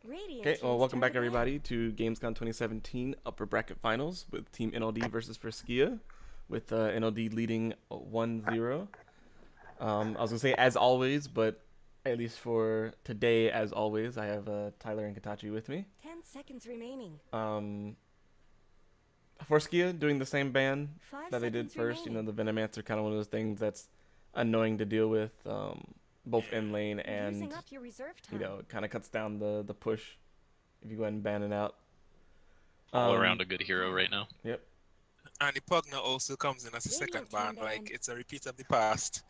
Okay, well, welcome back everybody to Gamescon 2017 Upper Bracket Finals with Team NLD versus for Skia, with NLD leading 1-0. I was gonna say as always, but at least for today, as always, I have Tyler and Katachi with me. 10 seconds remaining. For Skia, doing the same ban 5 that they did seconds first. You know, remaining. the Venomants are kind of one of those things that's annoying to deal with, both in lane You're and using up your reserve you time. know, it kind of cuts down the push if you go ahead and ban it out. All around a good hero right now. Yep. And the Pugna also comes in as a Radio second ban, team like ban. it's a repeat of the past.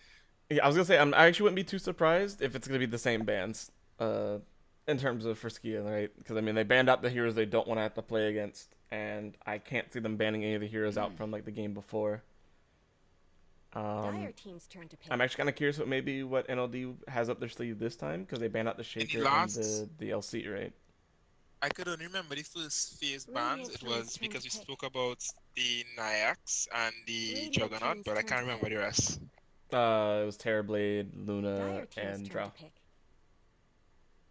Yeah, I was gonna say I actually wouldn't be too surprised if it's gonna be the same bans, in terms of for Skia, right? Because I mean they banned out the heroes they don't want to have to play against, and I can't see them banning any of the heroes out from like the game before. Dire team's turn to pick. I'm actually kind of curious what NLD has up their sleeve this time because they banned out the Shaker and the LC, right? I could only remember the first phase Radio bans. It team's was turn because to we pick. spoke about the Nyax and the Radio Juggernaut, team's but I turn can't to remember pick. the rest. It was Terrorblade, Luna, Dire team's and turn Drow. to pick.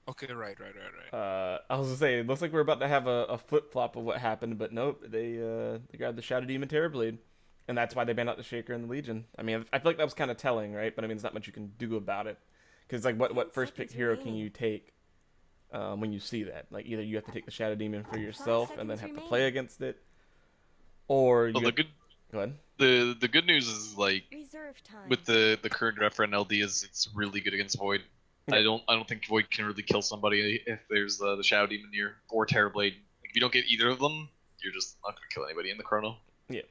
Okay, right. I was gonna say it looks like we're about to have a flip flop of what happened, but nope, they grabbed the Shadow Demon Terrorblade, and that's why they banned out the Shaker and the Legion. I mean, I feel like that was kind of telling, right? But I mean, there's not much you can do about it, because like what first pick seconds hero can remaining. you take when you see that? Like either you have to take the Shadow Demon for yourself and then have seconds to play remaining. against it, or you Well, go ahead. the good news is like Reserve time. with the current draft for NLD is it's really good against Void. Yeah. I don't think Void can really kill somebody if there's the Shadow Demon near or Terrorblade. If you don't get either of them, you're just not gonna kill anybody in the chrono. Yeah.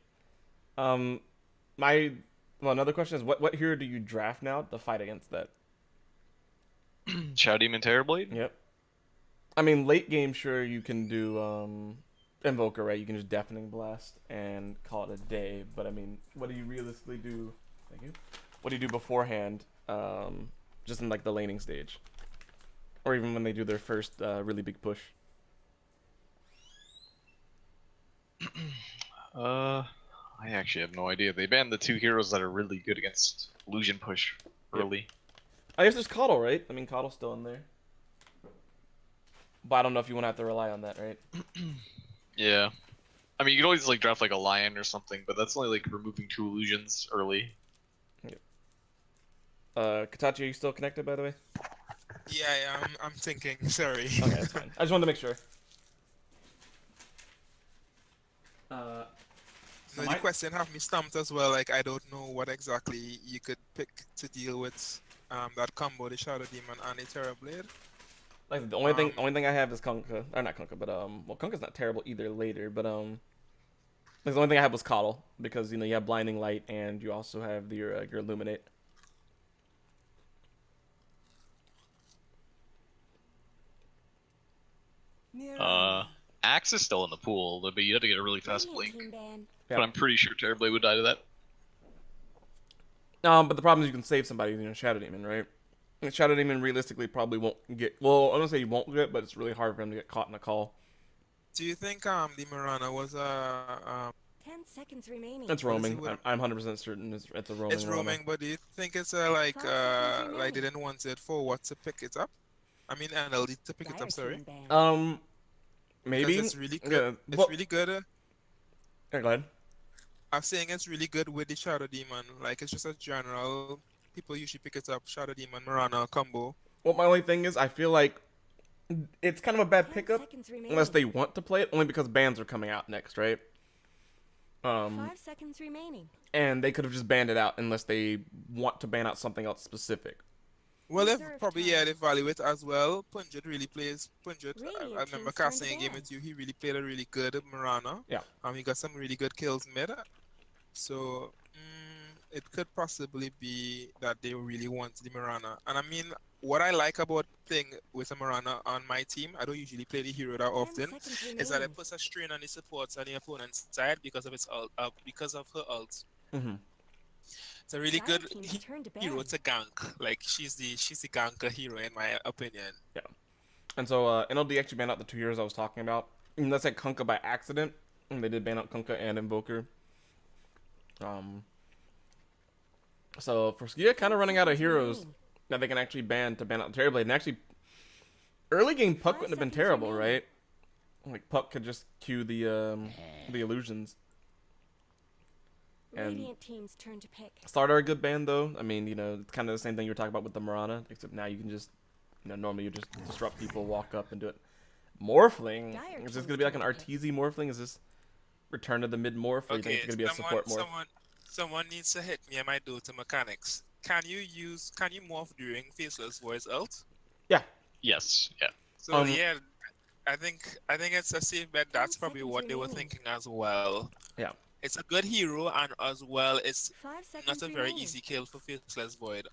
Um, my another question is what hero do you draft now to fight against that? Shadow Demon Terrorblade. Yep. I mean, late game, sure, you can do Invoker, right? You can just Deafening Blast and call it a day. But I mean, what do you realistically do? Thank you. What do you do beforehand? Just in like the laning stage, or even when they do their first really big push. I actually have no idea. They banned the two heroes that are really good against Illusion push early. I guess there's Coddle, right? I mean, Coddle's still in there. But I don't know if you want to have to rely on that, right? Yeah. I mean, you could always like draft like a lion or something, but that's only like removing two illusions early. Katachi, are you still connected, by the way? Yeah, I'm thinking. Sorry. Okay, that's fine. I just wanted to make sure. No, the question have me stumped as well. Like I don't know what exactly you could pick to deal with that combo, the Shadow Demon and the Terrorblade. Like the only thing I have is Kunkka, or not Kunkka, but well, Kunkka's not terrible either later, but like, the only thing I had was Coddle because you know you have Blinding Light and you also have your Illuminate. Axe is still in the pool, but you have to get a really fast Radio blink. team ban. Yep. But I'm pretty sure Terrorblade would die to that. But the problem is you can save somebody, you know, Shadow Demon, right? And Shadow Demon realistically probably won't get. Well, I don't say he won't get, but it's really hard for him to get caught in a call. Do you think the Mirana was 10 seconds remaining. It's roaming. I'm 100% certain it's a roaming. it's roaming, but do you think it's like 5 seconds they remaining. didn't want it for what to pick it up? I mean NLD to pick it Dire up, sorry. team ban. Maybe. Because it's really good. Yeah, It's well, really good. yeah, go ahead. I'm saying it's really good with the Shadow Demon. Like it's just a general. People usually pick it up. Shadow Demon, Mirana combo. Well, my only thing is I feel like it's kind of a bad 10 pickup seconds remaining. unless they want to play it, only because bans are coming out next, right? 5 seconds remaining. And they could have just banned it out unless they want to ban out something else specific. Well, they Reserve probably time. evaluate as well. Punjit really plays. Punjit, Radio I remember team's turn casting to a game ban. with you. He really played a really good Mirana. Yeah. He got some really good kills mid. So it could possibly be that they really want the Mirana. And I mean, what I like about playing with a Mirana on my team, I don't usually play the hero that 10 often, seconds is that it remaining. puts a strain on the supports on the opponent's side because of its ult, because of her ult. Mm-hmm. It's a really Dire good team's turn to hero ban. to gank. Like she's the ganker hero in my opinion. Yeah. And so NLD actually banned out the two heroes I was talking about. And that's like Kunkka by accident. And they did ban out Kunkka and Invoker. So for Skia, kind of running out of heroes that they can actually ban to ban out the Terrorblade. And actually, Early game Puck 5 wouldn't have been seconds terrible, remaining. right? Like Puck could just cue the illusions. And Radiant team's turn to pick. Start are a good band though. I mean, you know, it's kind of the same thing you were talking about with the Mirana, except now you can just, you know, normally you just disrupt people, walk up and do it. Morphling? Dire Is this team's gonna be like an turn to pick. Arteezy Morphling? Is this return to the mid morph, or you think Okay, it's gonna be a support morph? someone needs to hit me and my Dota mechanics. Can you morph during Faceless Voice ult? Yeah. Yes. Yeah. So yeah, I think it's a safe bet. That's probably seconds what they were remaining. thinking as well. Yeah. It's a good hero, and as well, it's 5 seconds not a very remaining. easy kill for Faceless Void.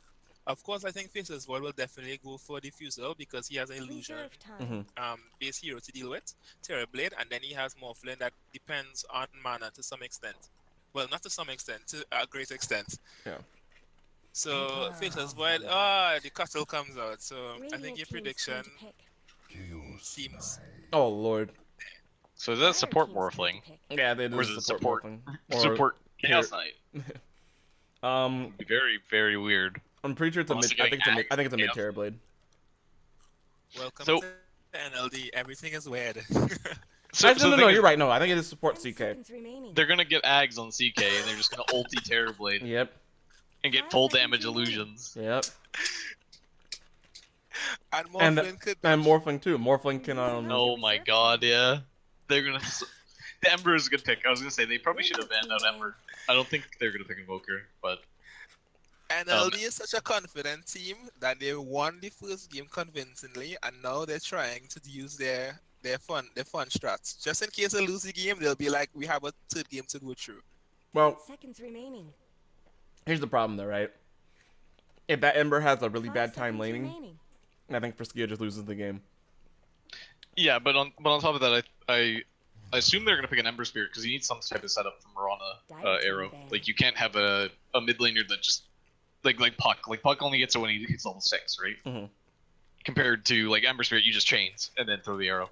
Of course, I think Faceless Void will definitely go for Diffusal because he has an illusion Reserve time. base hero to deal with, Terrorblade, and then he has Morphlin that depends on mana to some extent. Well, not to some extent, to a great extent. Yeah. So Faceless Void, the Cuttle comes out. So I Radiant think your team's prediction turn to pick. seems Oh lord. So is that a Dire support team's turn to morphling? pick. Yeah, they Or do is it support support? morphling. Or Support Chaos Par- Knight. Um, Would be very, very weird. I'm pretty sure it's a Unless mid. you're I think it's a mid. I think it's a mid Chaos. Terrorblade. welcome So- to NLD. Everything is weird. Actually, no, the no, thing you're is, right. No, I think it is support 10 CK. seconds remaining. they're gonna get Ags on CK and they're just gonna ulti Terrorblade Yep. and get 5 full seconds damage remaining. illusions. Yep. And And Morphlin could be and Morphling too. Morphling can Oh my god, yeah. They're gonna. The Ember is a good pick. I was gonna say they probably should have banned out Ember. I don't think they're gonna pick Invoker, but NLD is such a confident team that they won the first game convincingly, and now they're trying to use their fun strats. Just in case they lose the game, they'll be like, we have a third game to go through. 10 Well, seconds remaining. here's the problem though, right? If that Ember has a really 5 bad time seconds laning, remaining. I think Skia just loses the game. yeah. But on top of that, I assume they're gonna pick an Ember Spirit because you need some type of setup from Mirana arrow. Like you can't have a mid laner that just like Puck. Like Puck only gets it when he hits level 6, right? Mhm. Compared to like Ember Spirit, you just chains and then throw the arrow.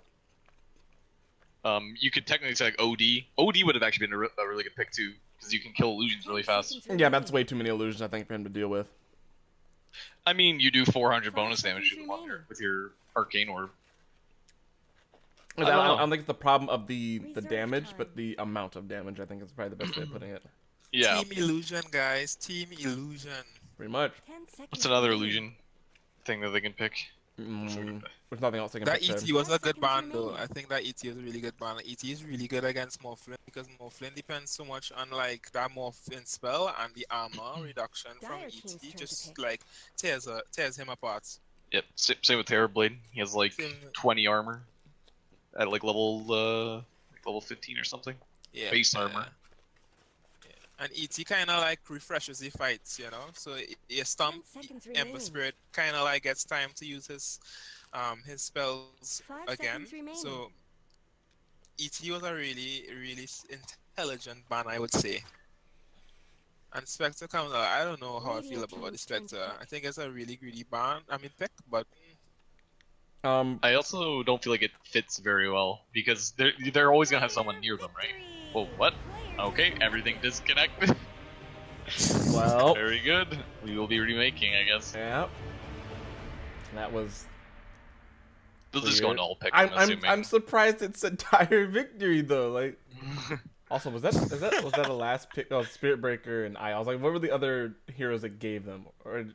You could technically say like OD. OD would have actually been a really good pick too because you can kill illusions 10 really fast. seconds Yeah, that's remaining. way too many illusions I think for him to deal with. I mean, you do 400 5 bonus damage to seconds the one remaining. with your Arcane Orb. I don't know. don't think it's the problem of the Reserve damage, time. but the amount of damage. I think is probably the best way of putting it. Yeah. Team illusion, guys. Team illusion. Pretty much. 10 seconds What's another remaining. illusion thing that they can pick? There's nothing else I can That pick. ET Then. was a 5 good seconds ban though. remaining. I think that ET is a really good ban. ET is really good against Morphlin because Morphlin depends so much on like that Morphin spell and the armor reduction from Dire team's turn ET to just pick. like tears him apart. Yep. Same with Terrorblade. He has like Same- 20 armor at like level 15 or something. Yeah. Base armor. Yeah. And ET kind of like refreshes the fights, you know. So you stomp 10 seconds Ember remaining. Spirit kind of like gets time to use his spells 5 again. seconds remaining. So ET was a really intelligent ban, I would say. And Spectre comes out. I don't know how I feel Radiant about the team's turn to Spectre. pick. I think it's a really greedy ban. I mean pick, but I also don't feel like it fits very well because they're always gonna have someone near them, right? Well, what? Okay, everything disconnected. Well, Very good. We will be remaking, I guess. yeah. That was. They'll just go weird. into all pick. I'm surprised it's a dire victory though. Like, also was that a last pick? Oh, Spirit Breaker and I was like, what were the other heroes that gave them? Or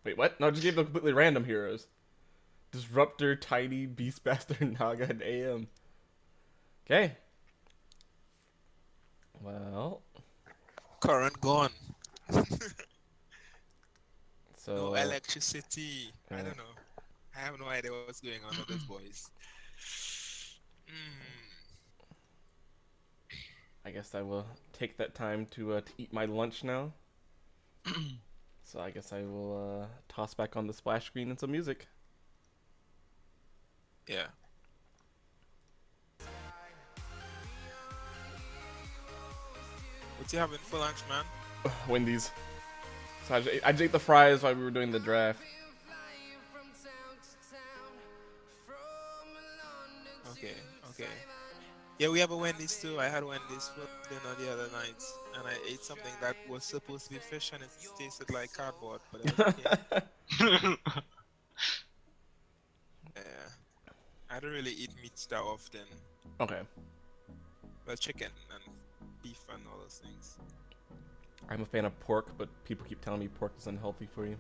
wait, what? No, just gave them completely random heroes. Disruptor, Tiny, Beastmaster, Naga, and AM. Okay. Well, current gone. so No electricity. I yeah. don't know. I have no idea what's going on with those boys. I guess I will take that time to eat my lunch now. So I guess I will toss back on the splash screen and some music. Yeah. What you having for lunch, man? Wendy's. So I just ate the fries while we were doing the draft. Okay. Yeah, we have a Wendy's too. I had Wendy's for dinner the other night, and I ate something that was supposed to be fish, and it tasted like cardboard, but it was okay. that often. Okay. Well, chicken and beef and all those things. I'm a fan of pork, but people keep telling me pork is unhealthy for you.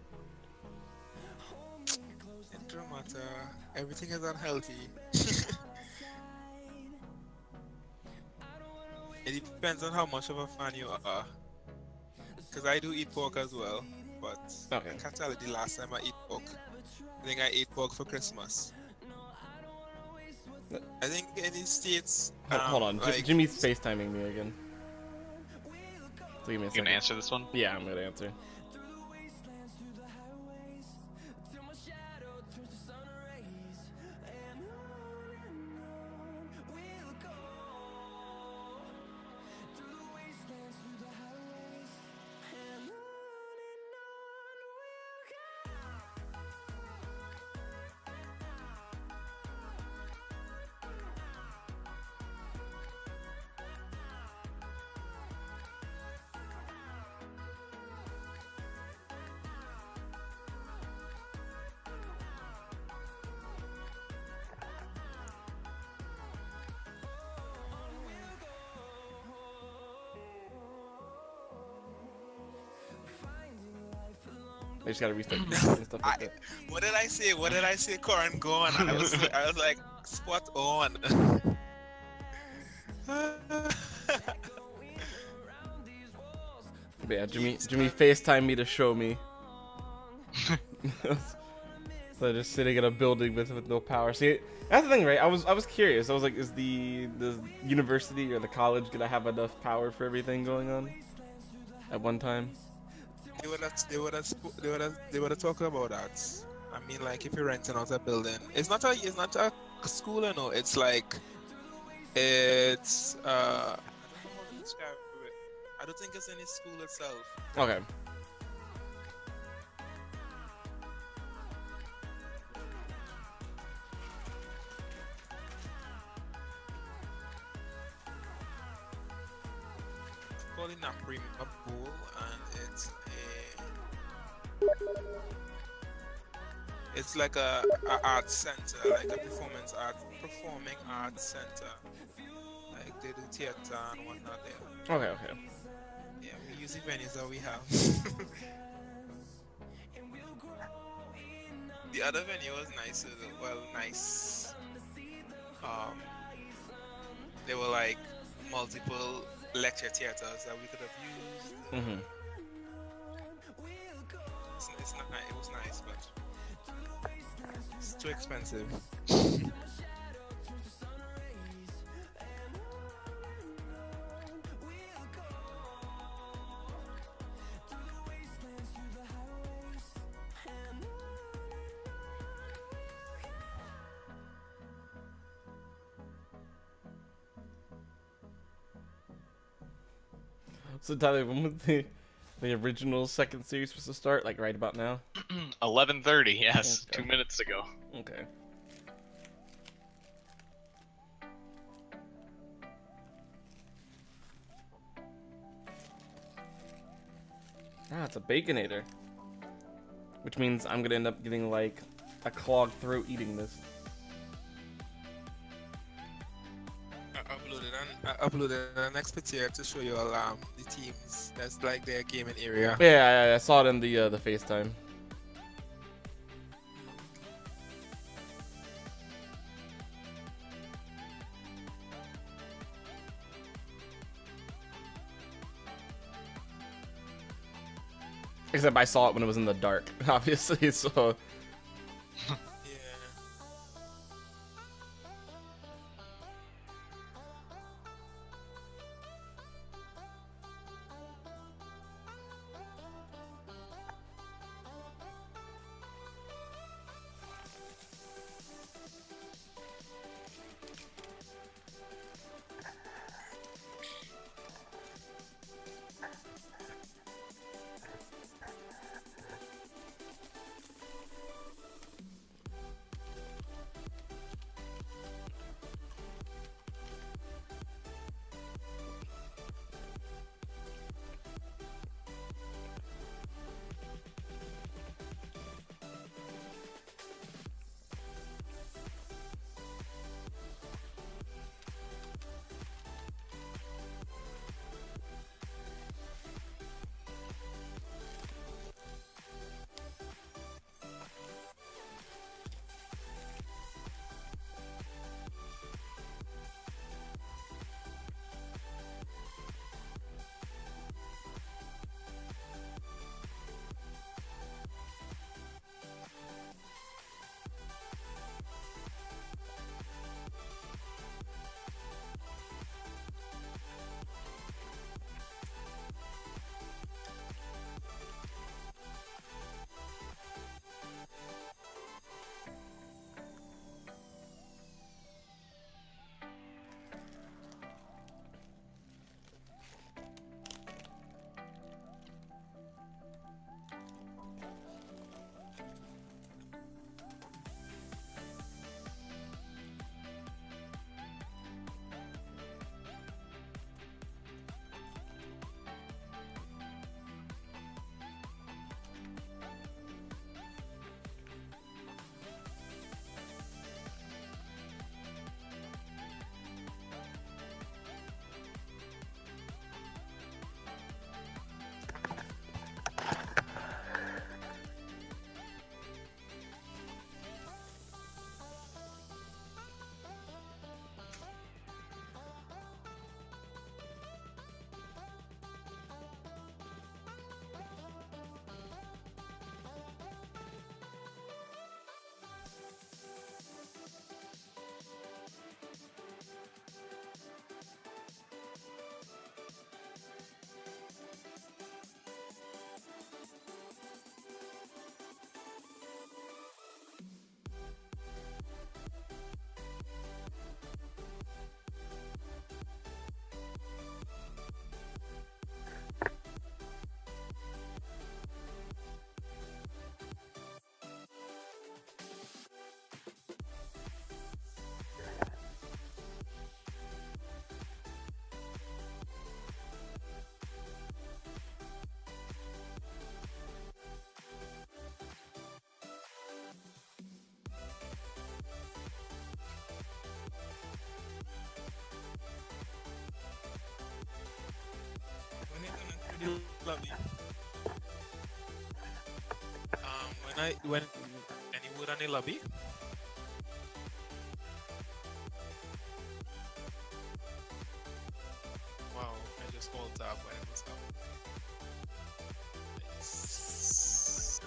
It don't matter. Everything is unhealthy. It depends on how much of a fan you are. Because I do eat pork as well, but Okay. I can't tell you the last time I eat pork. I think I ate pork for Christmas. I think in the States, Hold on. like, Jimmy's FaceTiming me again. So give me a You second. gonna answer this one? Yeah, I'm gonna answer. I just gotta restart and stuff like that. what did I say? What did I say? Corin gone. I was like spot on. But yeah, Jimmy FaceTimed me to show me. So just sitting in a building with no power. See, that's the thing, right? I was curious. I was like, is the university or the college gonna have enough power for everything going on at one time? They would have talked about that. I mean, like if you're renting out a building, it's not a school, you know. It's like it's I don't know how to describe it. I don't think it's any school itself. Okay. It's called a bowl, and it's like a art center, like a performing arts center. Like they do theater and whatnot there. Okay. Yeah, we use the venues that we have. The other venue was nicer though. Well, nice. There were like multiple lecture theaters that we could have used. Mhm. It's not. It was nice, but it's too expensive. So Tyler, when was the original second series supposed to start? Like right about now? 11:30. Yes, Okay. 2 minutes ago. Okay. Ah, it's a baconator. Which means I'm gonna end up getting like a clogged throat eating this. I uploaded an expert to show you all the teams. That's like their gaming area. Yeah, I saw it in the FaceTime. Except I saw it when it was in the dark, obviously, so... Yeah. when any word on the lobby? Wow, I just alt tab when it was up. Nice.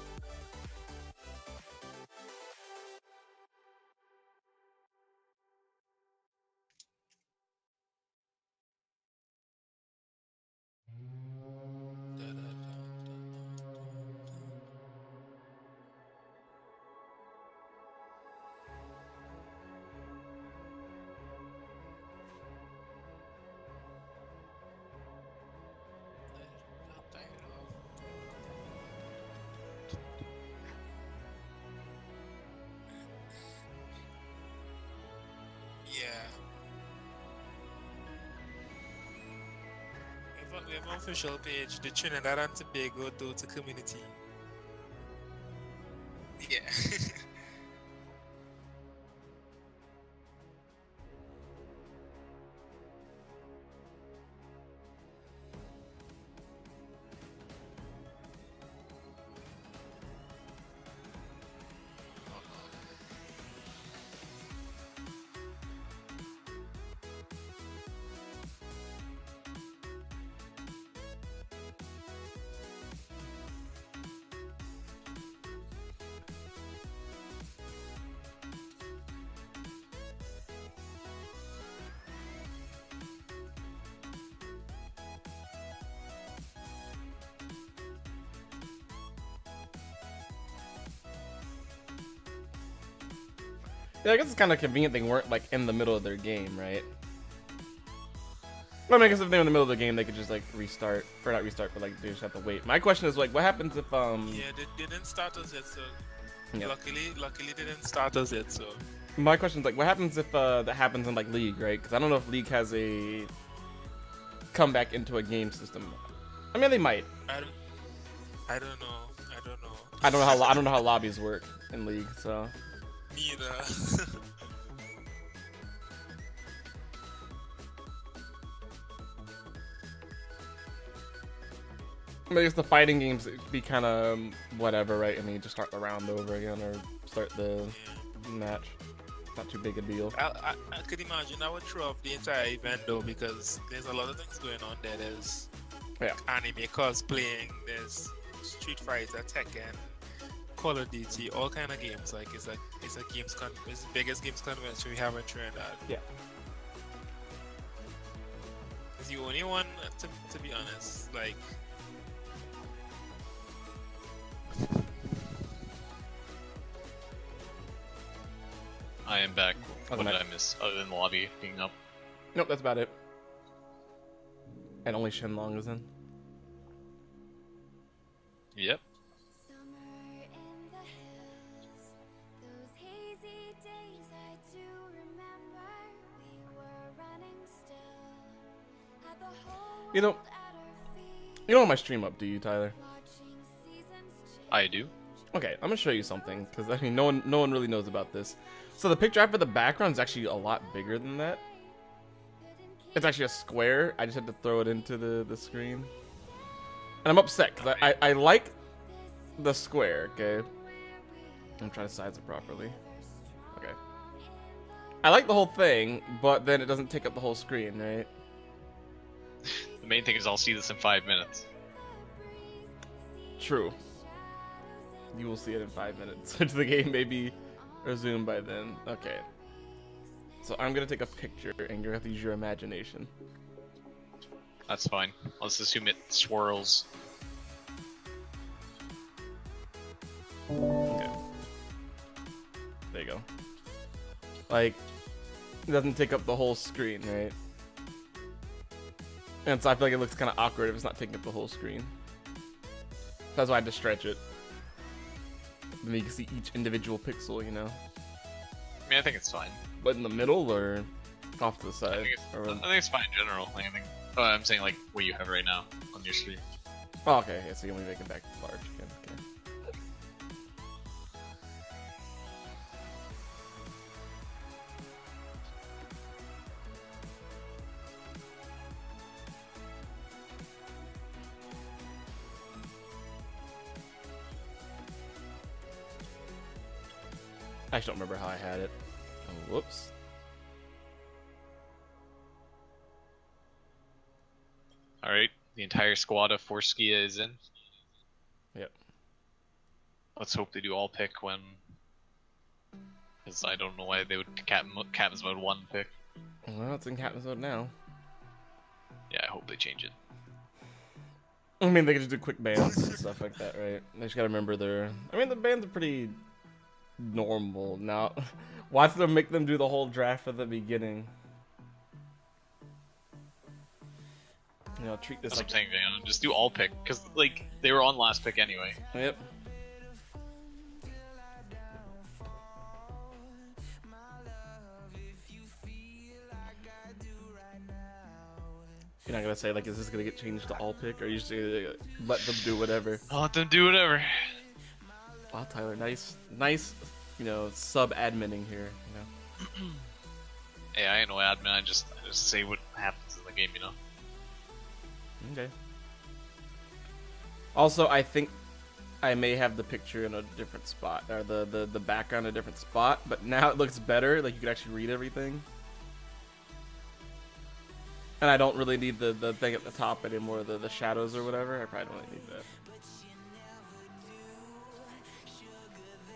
Yeah. We have an official page, the Trinidad and Tobago Dota community. Yeah. Yeah, I guess it's kind of convenient they weren't like in the middle of their game, right? Well, I mean, I guess if they were in the middle of the game, they could just like restart, or not restart, but like they just have to wait. My question is like, what happens if Yeah, they didn't start us yet, so Yeah. luckily they didn't start us yet, so My question is like, what happens if that happens in like League, right? Because I don't know if League has a comeback into a game system. I mean, they might. I don't know. I don't know how lobbies work in League, so. Neither. I guess the fighting games it'd be kind of whatever, right? I mean, just start the round over again or start the match. Not too big a deal. I could imagine I would throw off the entire event though, because there's a lot of things going on there. There's anime cosplaying, there's Street Fighter, Tekken, Call of Duty, all kind of games. Like it's a Gamescon, it's the biggest games convention we have in Trinidad. Yeah. It's the only one, to be honest. Like. I am back. Okay, What did I miss other than the lobby being up? Nope, that's about it. And only Shenlong is in. Yep. Summer in the hills, those hazy days I do remember. We were running still, had the whole You know, world at our feet, you don't have my stream up, do you, Tyler? watching seasons change. I do. Okay, I'm gonna show you something because I mean, no one really knows about this. So the picture I have for the background is actually a lot bigger than that. It's actually a square. I just had to throw it into the screen. And I'm upset because I like the square, okay? I'm trying to size it properly. Okay. I like the whole thing, but then it doesn't take up the whole screen, right? The main thing is I'll see this in 5 minutes. True. You will see it in 5 minutes. The game may be resumed by then. Okay. So I'm gonna take a picture and you're gonna have to use your imagination. That's fine. Let's assume it swirls. Okay. There you go. Like, it doesn't take up the whole screen, right? And so I feel like it looks kind of awkward if it's not taking up the whole screen. That's why I had to stretch it. Then you can see each individual pixel, you know? I mean, I think it's fine. But in the middle or off to the I side? think Or- I think it's fine in general. Like, I think. Oh, I'm saying like what you have right now on your screen. Oh, okay, yeah, so you want me to make it back large again. Okay. I just don't remember how I had it. Oh, whoops. All right, the entire squad of 4 Skia is in. Yep. Let's hope they do all pick when. Because I don't know why they would captain's mode 1 pick. Well, it's in captain's mode now. Yeah, I hope they change it. I mean, they can just do quick bans and stuff like that, right? They just gotta remember their... I mean, the bans are pretty normal. Now, why should they make them do the whole draft at the beginning? You know, treat this That's like... what I'm saying, you know, just do all pick. Because, like, they were on last pick anyway. Yep. You're not gonna say, like, is this gonna get changed to all pick, or are you just gonna let them do whatever? I'll let them do whatever. Wow, Tyler, nice, you know, sub-adminning here, you know? Hey, I ain't no admin, I just say what happens in the game, you know? Okay. Also, I think I may have the picture in a different spot, or the background in a different spot, but now it looks better, like you can actually read everything. And I don't really need the thing at the top anymore, the shadows or whatever. I probably don't really need that.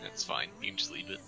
It's fine, you can just leave it.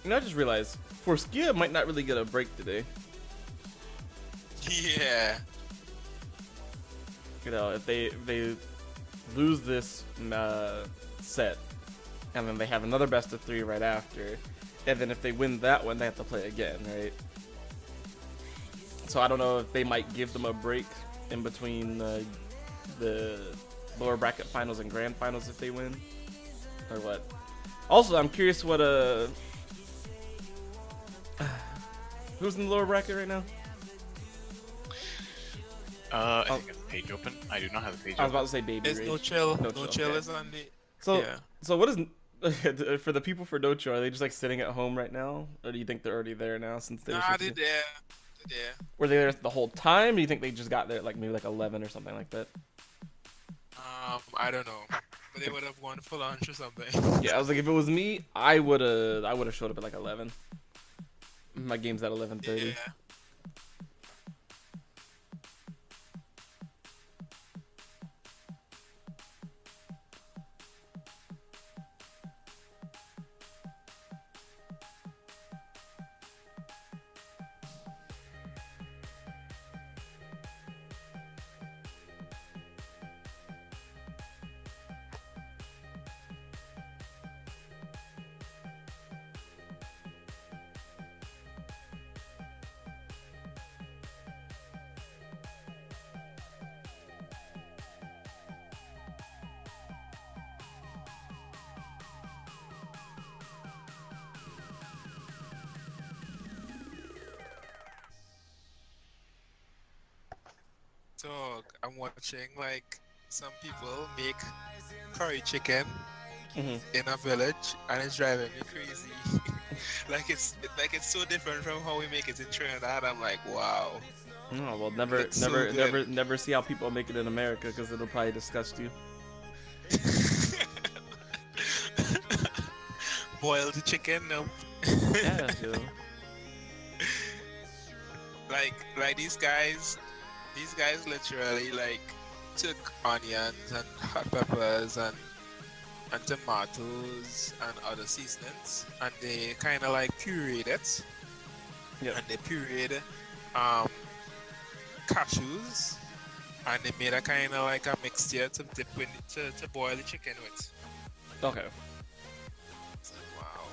You know, I just realized, Skia might not really get a break today. Yeah. You know, if they lose this set, and then they have another best of 3 right after, and then if they win that one, they have to play again, right? So I don't know if they might give them a break in between the lower bracket finals and grand finals if they win, or what. Also, I'm curious what who's in the lower bracket right now? I think I have the page open. I do not have the page I was open. about to say Baby There's Rage. no chill. No chill, chill okay. is on the. So, Yeah. so what is for the people for No Chill? Are they just like sitting at home right now, or do you think they're already there now since they? Nah, they're there. They're there. Were they there the whole time? Or do you think they just got there at like maybe like 11 or something like that? I don't know, but they would have gone for lunch or something. Yeah, I was like, if it was me, I would have showed up at like 11. My game's at 11:30. Yeah. So I'm watching like some people make curry chicken Mhm. in a village, and it's driving me crazy. Like it's so different from how we make it in Trinidad. I'm like, wow, Oh well, it looks so good. never see how people make it in America because it'll probably disgust you. Boiled chicken, no. Yeah, yo. Like these guys literally like took onions and hot peppers and tomatoes and other seasonings, and they kind of like pureed it, Yep. and they pureed um cashews, and they made a kind of like a mixture to dip in to boil the chicken with. Okay. It's like, wow.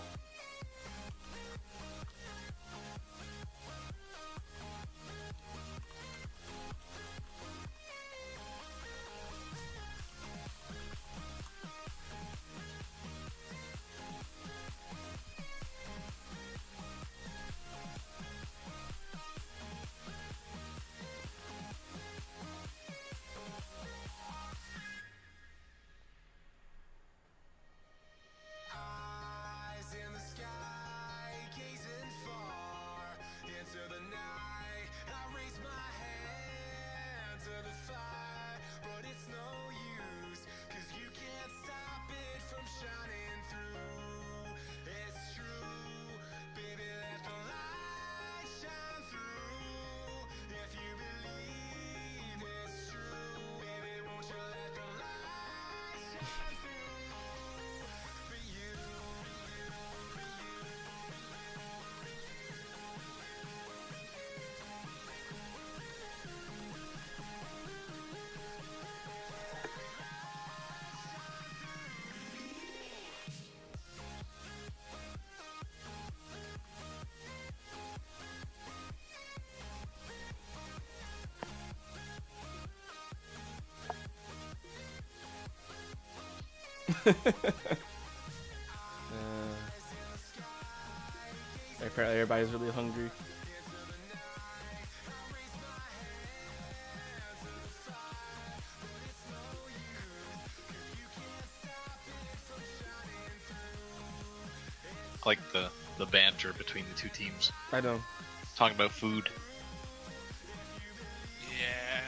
Eyes in the sky, gazing far into the night. I raise my hand to the fire, but it's no use, 'cause you can't stop it from shining through. It's true, baby, let the light shine through. If you believe it's true, baby, won't you let the light shine through for you? Apparently everybody's really hungry. Like the banter between the two teams, I know. talking about food. Yeah.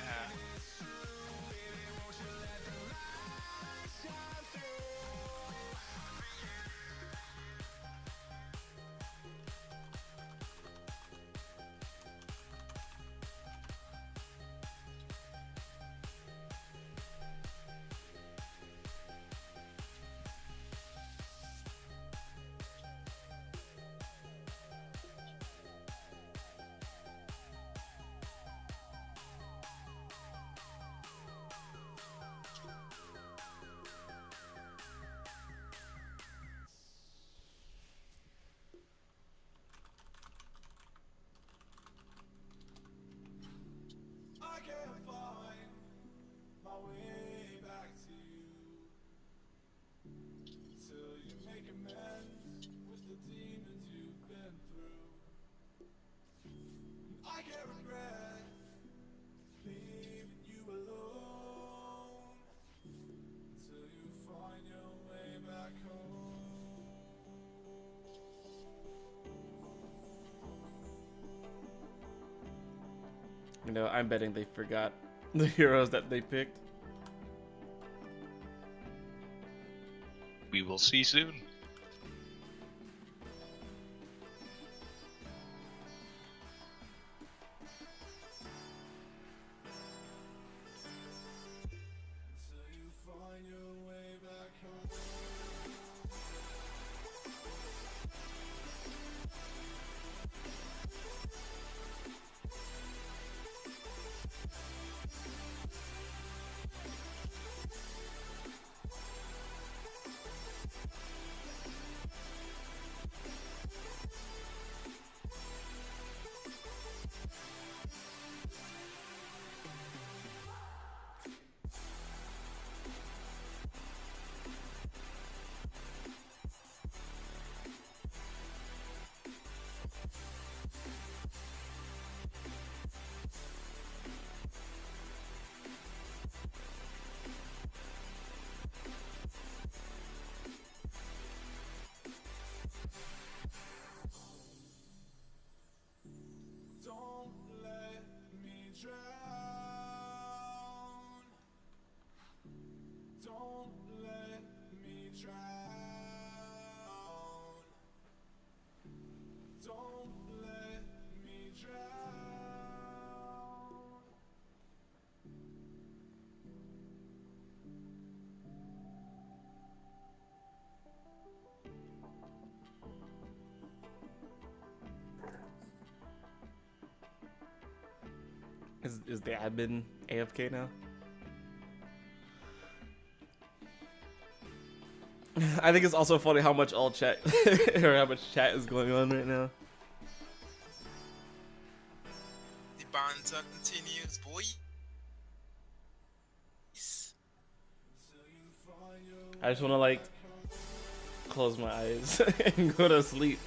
I can't find my way back to you till you make amends with the demons you've been through. I can't regret leaving you alone until you find your way back home. You know, I'm betting they forgot the heroes that they picked. We will see soon. Until you find your way back home. Is the admin AFK now? I think it's also funny how much all chat or how much chat is going on right now. The banter continues, boy. I just want to like close my eyes and go to sleep.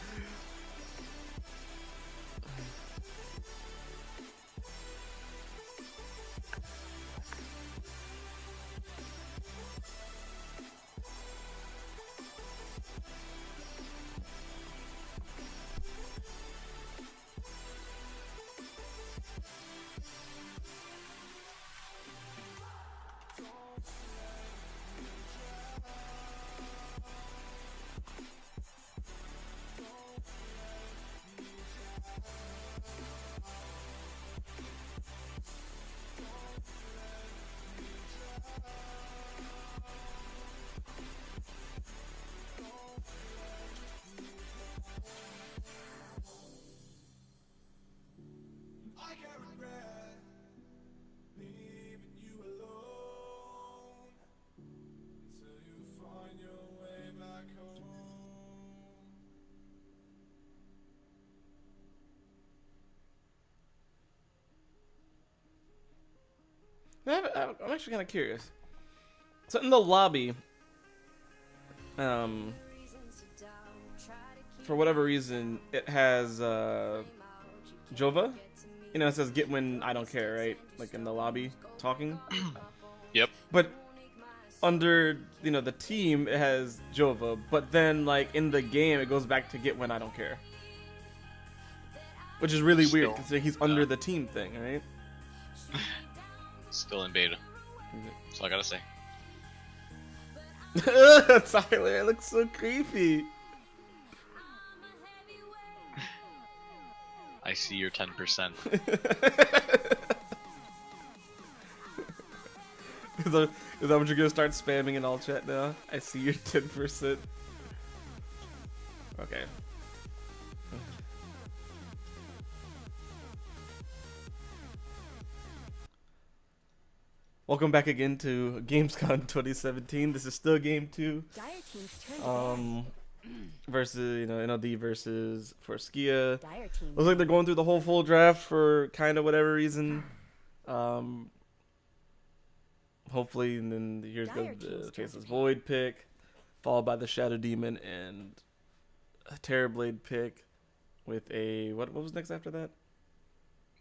I can't regret leaving you alone until you find your way back home. I'm actually kind of curious. So in the lobby, for whatever reason, it has Jova. You know, it says "Get when I don't care," right? Like in the lobby, talking. Yep. But under the team, it has Jova. But then like in the game, it goes back to "Get when I don't care," which is really weird Still, because he's under the team thing, right? Still in beta. That's all I gotta say. Tyler, it looks so creepy. I see your 10%. Is that what you're gonna start spamming in all chat now? I see your 10%. Okay. Welcome back again to Gamescon 2017. This is still game 2. Dire team's turn to ban. Versus NLD versus for Skia. Dire team. Looks like they're going through the whole full draft for kind of whatever reason. Hopefully, and then here's the Faceless Void pick, followed by the Shadow Demon and a Terrorblade pick with a what was next after that?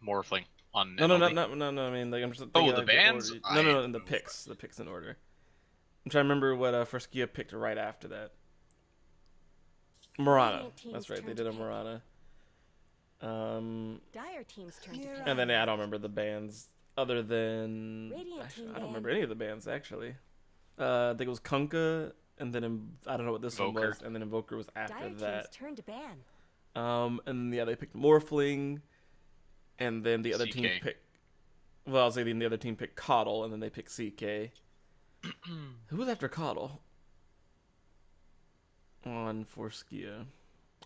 Morphling on No, NLD. no. I mean, like I'm just Oh, thinking, the like, bands? order. No, in the picks in order. I'm trying to remember what for Skia picked right after that. Murana. That's right. They did a Murana. Dire team's turn to pick. And then I don't remember the bands other than Radiant actually, team I don't band. remember any of the bands actually. I think it was Kunkka, and then I don't know what this one Invoker. was, and then Invoker was after Dire team's that. turn to ban. And yeah, they picked Morphling, and then the other team CK. picked. Well, I'll say the other team picked Coddle, and then they picked CK. Who was after Coddle? On for Skia.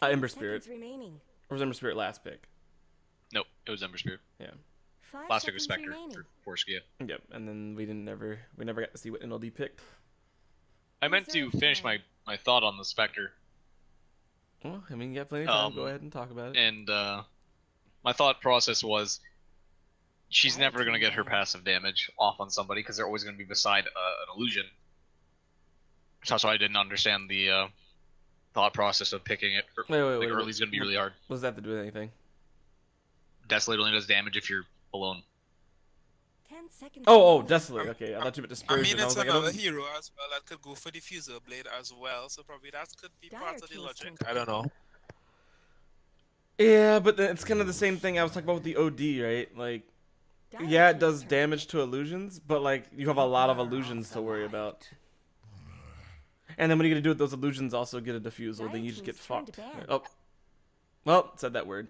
Ember Spirit. Seconds remaining. Or was Ember Spirit last pick? Nope, it was Ember Spirit. Yeah. 5 Last pick was seconds Spectre remaining. for Skia. Yep. And then we never got to see what NLD picked. I meant to finish my thought on the Spectre, Well, I mean, you got plenty of time. Go Um, ahead and talk about it. and my thought process was she's never gonna get her passive damage off on somebody because they're always gonna be beside an illusion. So that's why I didn't understand the thought process of picking it. Wait, Like early's gonna be really hard. What does that have to do with anything? Desolate only does damage if you're alone. 10 seconds. Oh, remaining. Desolate. Okay, I thought you meant I Dispersion. mean, I it's was like, I another don't... hero as well that could go for Diffuser Blade as well, so probably that could be Dire part of the team's logic. turn. I don't know. Yeah, but it's kind of the same thing I was talking about with the OD, right? Like, Dire yeah, it team's does turn. damage to illusions, but like you have a lot of illusions to worry about. And then when you get to do it, those illusions also get a diffusal. Then you just get Dire team's turn to fucked. ban. Oh, well, said that word.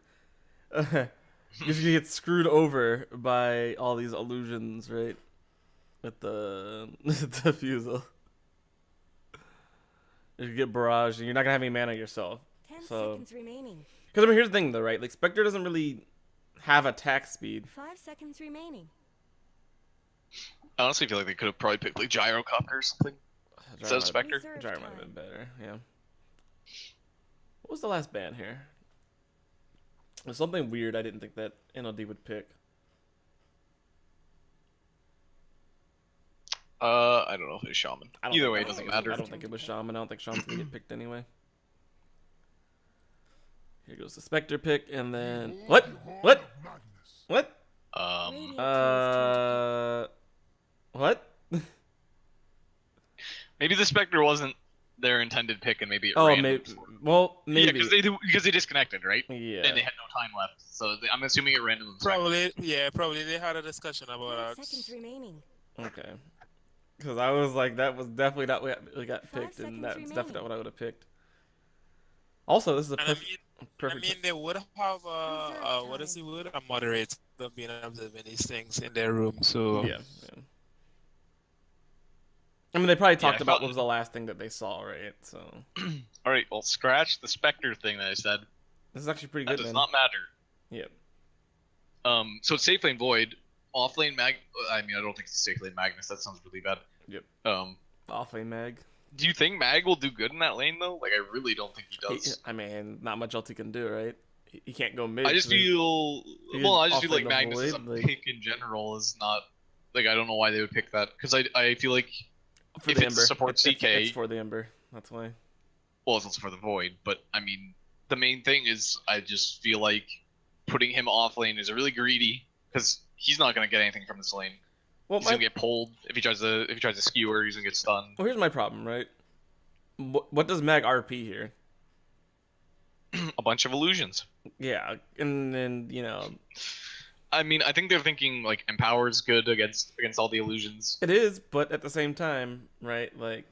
You just get screwed over by all these illusions, right? With the diffusal. You get barrage, and you're not gonna have any mana yourself. 10 So- seconds remaining. Because I mean, here's the thing, though, right? Like Spectre doesn't really have attack speed. 5 seconds remaining. I honestly feel like they could have probably picked like Gyrocopter or something instead of Spectre. Reserve Gyro might have time. been better. Yeah. What was the last ban here? It was something weird I didn't think that NLD would pick. I don't know if it's Shaman. I don't Either think- way, I it don't doesn't think matter. I don't think it was Shaman. I don't think Shaman's gonna get picked anyway. Here goes the Spectre pick, and then what? What? What? Radiant team's turn to What? Maybe the Spectre wasn't their intended pick, and maybe it Oh, ran. maybe. Well, Yeah, maybe. because they disconnected, right? Yeah. And they had no time left, so I'm assuming it ran to the Spectre. Probably they had a discussion about 5 seconds remaining. Okay. Because I was like, that was definitely not what got 5 picked, seconds and that's remaining. definitely not what I would have picked. Also, this is a And I perfect. mean, they would have what is the word? A moderator being observing these things in their room. So Yeah. I mean, they probably Yeah, talked I about thought- what was the last thing that they saw, right? So All right, well, scratch the Spectre thing that I said. this is actually pretty That good, does man. not matter. Yep. So it's safe lane Void, off lane Mag. I mean, I don't think it's safe lane Magnus. That sounds really bad. Yep. Do Offlane Mag. you think Mag will do good in that lane though? Like, I really don't think he does. I mean, not much else he can do, right? He can't go mid. I just 'cause he- feel. he Well, I can just feel like offlane the Magnus as a Void, like- pick in general is not. Like, I don't know why they would pick that because I feel like for if the it's Ember. support it's CK, for the Ember. That's why. well, it's also for the Void. But I mean, the main thing is I just feel like putting him off lane is really greedy because he's not gonna get anything from this lane. Well, He's gonna get pulled if he tries to skewer. He's gonna get stunned. well, here's my problem, right? What does Mag RP here? A bunch of illusions. Yeah, and then I mean, I think they're thinking like Empower is good against all the illusions. it is, but at the same time, right? Like,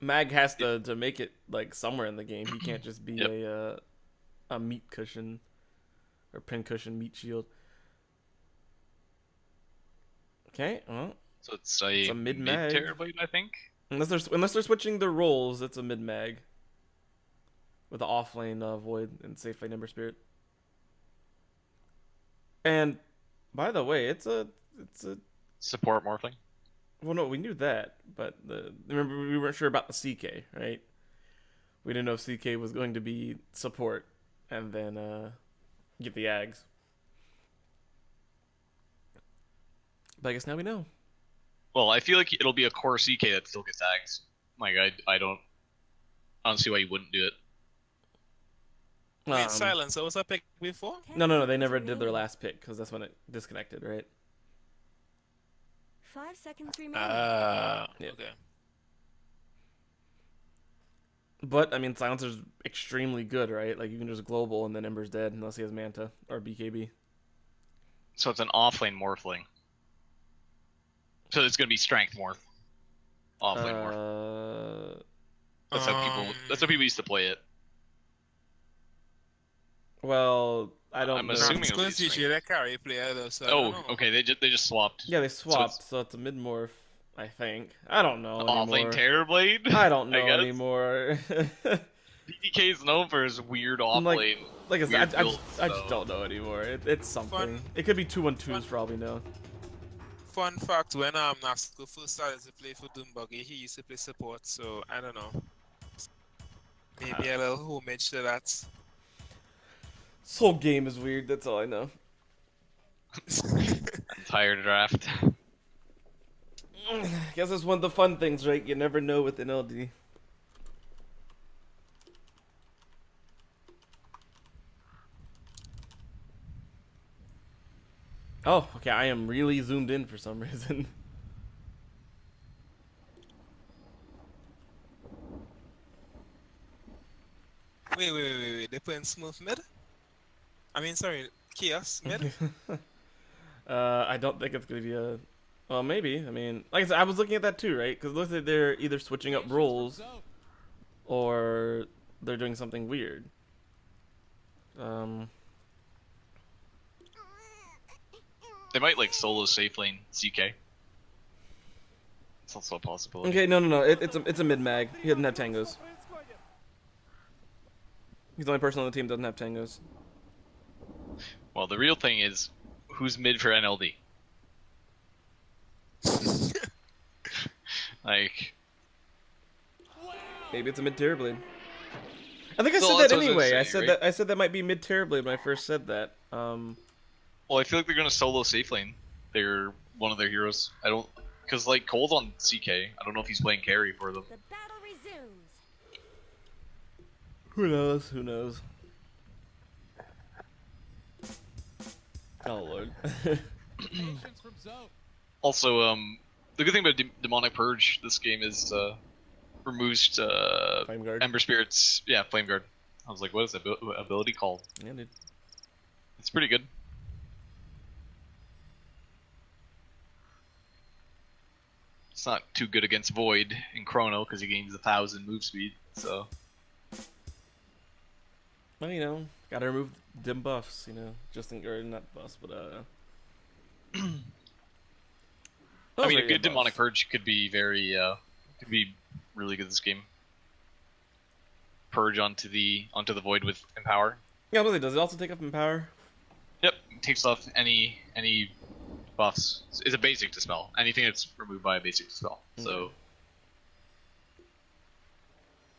Mag has to make it like somewhere in the game. He can't just be Yep. a meat cushion or pin cushion meat shield. Okay, well, So it's a mid-mag. terabyte, I think. unless they're switching the roles, it's a mid mag with the off lane Void and safe lane Ember Spirit. And by the way, it's a Support morphling. well, no, we knew that, but remember we weren't sure about the CK, right? We didn't know if CK was going to be support and then get the Ags. But I guess now we know. Well, I feel like it'll be a core CK that still gets Ags. Like I don't see why you wouldn't do it. wait, silence. So what's I picked before? 10 No, they seconds never did their remaining. last pick because that's when it disconnected, right? 5 seconds remaining. Yeah. Okay. But I mean, Silencer's extremely good, right? Like you can just global and then Ember's dead unless he has Manta or BKB. So it's an offlane morphling. So it's gonna be strength morph. Offlane morph. That's how people used to play it. Well, I don't I'm know. assuming It's it'll going be to feature that carry player though. So I Oh, don't know. okay. They just swapped. Yeah, they swapped, it's- so it's a mid morph, I think. I don't know Offlane anymore. Terrorblade. I don't know guess. anymore. BDK is known for his weird I'm like- offlane. Like I Weird said, I build, just so- don't know anymore. It's something. Fun. It could be 2-1-2s for all we know. Fun fact: when Nasco first started to play for Doombuggy, he used to play support. So I don't know. Maybe a little homage to that. This whole game is weird. That's all I know. Entire draft. Guess it's one of the fun things, right? You never know with NLD. Oh, okay. I am really zoomed in for some reason. Wait. They're playing smooth mid. I mean, sorry, chaos mid. I don't think it's gonna be a. Well, maybe. I mean, like I said, I was looking at that too, right? Because looks like they're either switching up roles, or they're doing something weird. They might like solo safe lane CK. It's also a possibility. Okay, no. It's a mid mag. He doesn't have tangos. He's the only person on the team that doesn't have tangos. Well, the real thing is, who's mid for NLD? Like, Maybe it's a mid-tier blade. I think I Well, said that that's what I was anyway. gonna I say, said right? that might be mid-tier blade when I first said that. well, I feel like they're gonna solo safe lane. They're one of their heroes. I don't, because like Cole's on CK. I don't know if he's playing carry for them. The battle resumes. Who knows? Who knows? Oh lord. Also, the good thing about Demonic Purge this game is removes Flame guard. Ember Spirits. Yeah, Flame Guard. I was like, what is that ability called? Yeah, dude. It's pretty good. It's not too good against Void in Chrono because he gains 1,000 move speed. So Well, you know, gotta remove dim buffs. You know, just in, or not buffs, but I mean, a good buffs. Demonic Purge could be could be really good this game. Purge onto the Void with Empower. Yeah, but does it also take up Empower? Yep, takes off any buffs. It's a basic dispel. Anything that's removed by a basic dispel. So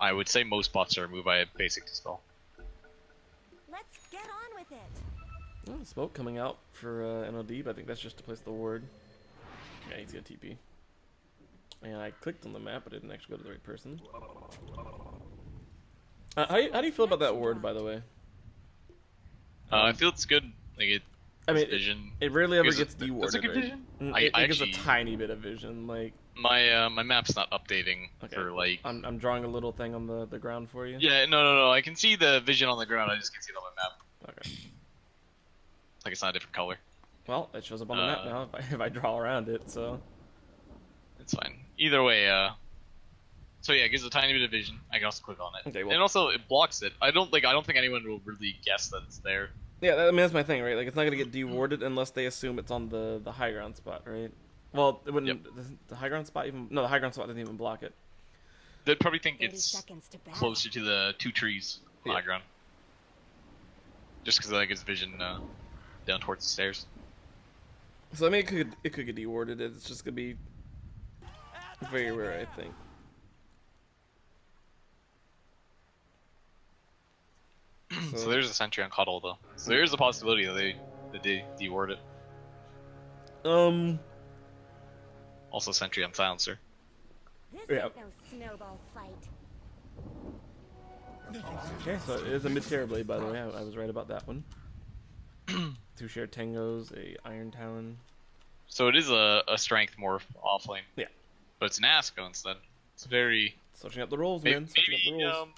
I would say most buffs are removed by a basic dispel. Let's get on with it. Oh, smoke coming out for NLD, but I think that's just to place the ward. Yeah, he's gonna TP. And I clicked on the map, but it didn't actually go to the right person. How do you feel about that ward, by the way? I feel it's good. Like I mean, vision. it rarely ever Is gets it- is dewarded. it good right? vision? It I gets a actually- tiny bit of vision. Like my map's not updating okay, for like. I'm drawing a little thing on the ground for you. Yeah, no. I can see the vision on the ground. I just can't see it on my map. Okay. Like it's not a different color. Well, it shows up on the map now if I draw around it. So It's fine. Either way, so yeah, it gives a tiny bit of vision. I can also click on it, Okay, well- and also it blocks it. I don't think anyone will really guess that it's there. yeah, I mean that's my thing, right? Like it's not gonna get dewarded unless they assume it's on the high ground spot, right? Well, it wouldn't. Doesn't the high ground spot even? No, the high ground spot doesn't even block it. They'd probably think 30 it's seconds to battle. closer to the 2 trees on the Yeah. high ground, just because that gives vision down towards the stairs. So I mean, it could get dewarded. It's just gonna be very rare, I think. So there's a sentry on Cuddle though. So there's a possibility that they deward it. Also sentry on Silencer. This Yeah. ain't no snowball fight. Okay, so it is a mid-tier blade, by the way. I was right about that one. 2 shared tangos, a iron talon. So it is a strength morph offlane. Yeah. But it's an Asco instead. It's very Switching up the roles, maybe man. Switching up the roles.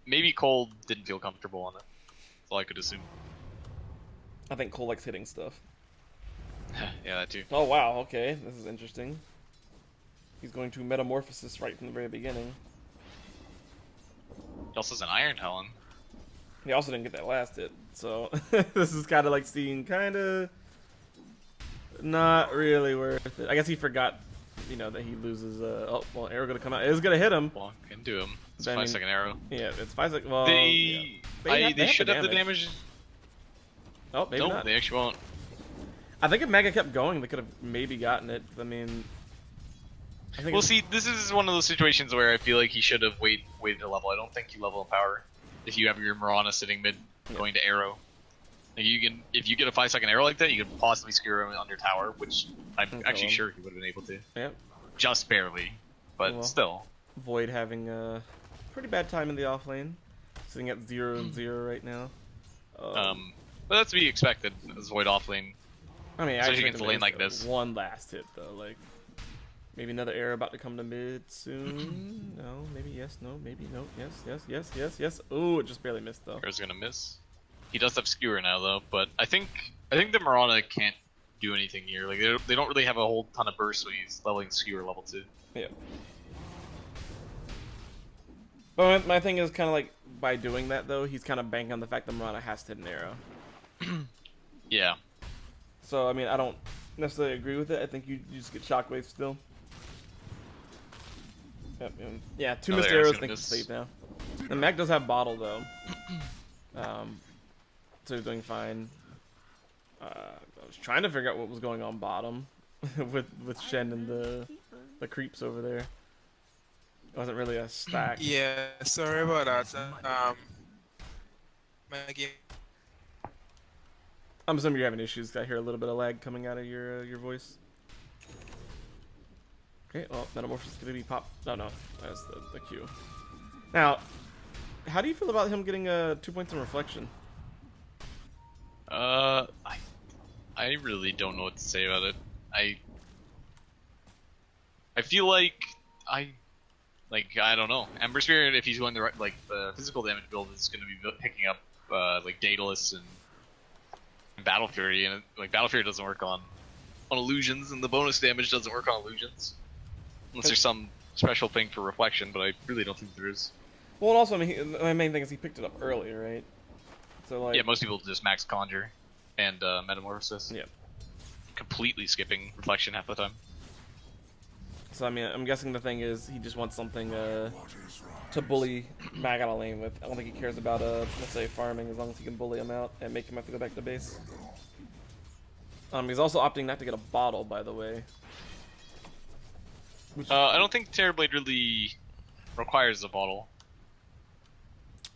maybe Cole didn't feel comfortable on it. That's all I could assume. I think Cole likes hitting stuff. Yeah, that too. Oh wow, okay, this is interesting. He's going to metamorphosis right from the very beginning. He also has an Iron Talon. He also didn't get that last hit, so this is kind of like seeing not really worth it. I guess he forgot, you know, that he loses. Oh, well, arrow gonna come out. It's gonna hit him. Block into him. It's But I 5 second mean, arrow. Yeah, it's 5 seconds. Well, They yeah. they should have the damage. Oh, maybe Nope, not. they actually won't. I think if Mega kept going, they could have maybe gotten it. I mean, I think Well, it's- see, this is one of those situations where I feel like he should have waited a level. I don't think you level in power if you have your Mirana sitting mid going to arrow. Like if you get a 5 second arrow like that, you could possibly skewer him under tower, which I'm Okay, actually well. sure he would have been able to. Yep. Just barely, but Well. still. Void having a pretty bad time in the off lane, sitting at 0-0 right now. But that's to be expected as Void offlane. I mean, especially actually against a lane like this. One last hit though, like maybe another arrow about to come to mid soon. No, maybe yes, no, maybe no, yes. Oh, it just barely missed though. Arrow's gonna miss. He does have skewer now though, but I think the Mirana can't do anything here. Like they don't really have a whole ton of burst when he's leveling skewer level 2. Yeah. But my thing is kind of like by doing that though, he's kind of banking on the fact that Mirana has to hit an arrow. Yeah. So I mean, I don't necessarily agree with it. I think you just get shockwave still. Yep, yeah, 2 Oh, missed the arrow's arrows. gonna Think miss. it's safe now. And Mac does have bottle though, so he's doing fine. I was trying to figure out what was going on bottom with Shen and the creeps over there. It wasn't really a stack. Yeah, sorry about that. My game. I'm assuming you're having issues. I hear a little bit of lag coming out of your voice. Okay, well, Metamorphosis is gonna be pop. No, that's the Q. Now, how do you feel about him getting 2 points in reflection? I really don't know what to say about it. I feel like I don't know. Ember Spirit, if he's going the right, like the physical damage build, is going to be picking up like Daedalus and Battle Fury, and like Battle Fury doesn't work on illusions, and the bonus damage doesn't work on illusions unless there's some special thing for reflection. But I really don't think there is. Well, and also, I mean, my main thing is he picked it up early, right? So like, Yeah, most people just max Conjure and Metamorphosis. Yeah. Completely skipping reflection half the time. So I mean, I'm guessing the thing is he just wants something to bully Mag out of lane with. I don't think he cares about let's say farming, as long as he can bully him out and make him have to go back to base. He's also opting not to get a bottle, by the way. Which, I don't think Terrorblade really requires a bottle.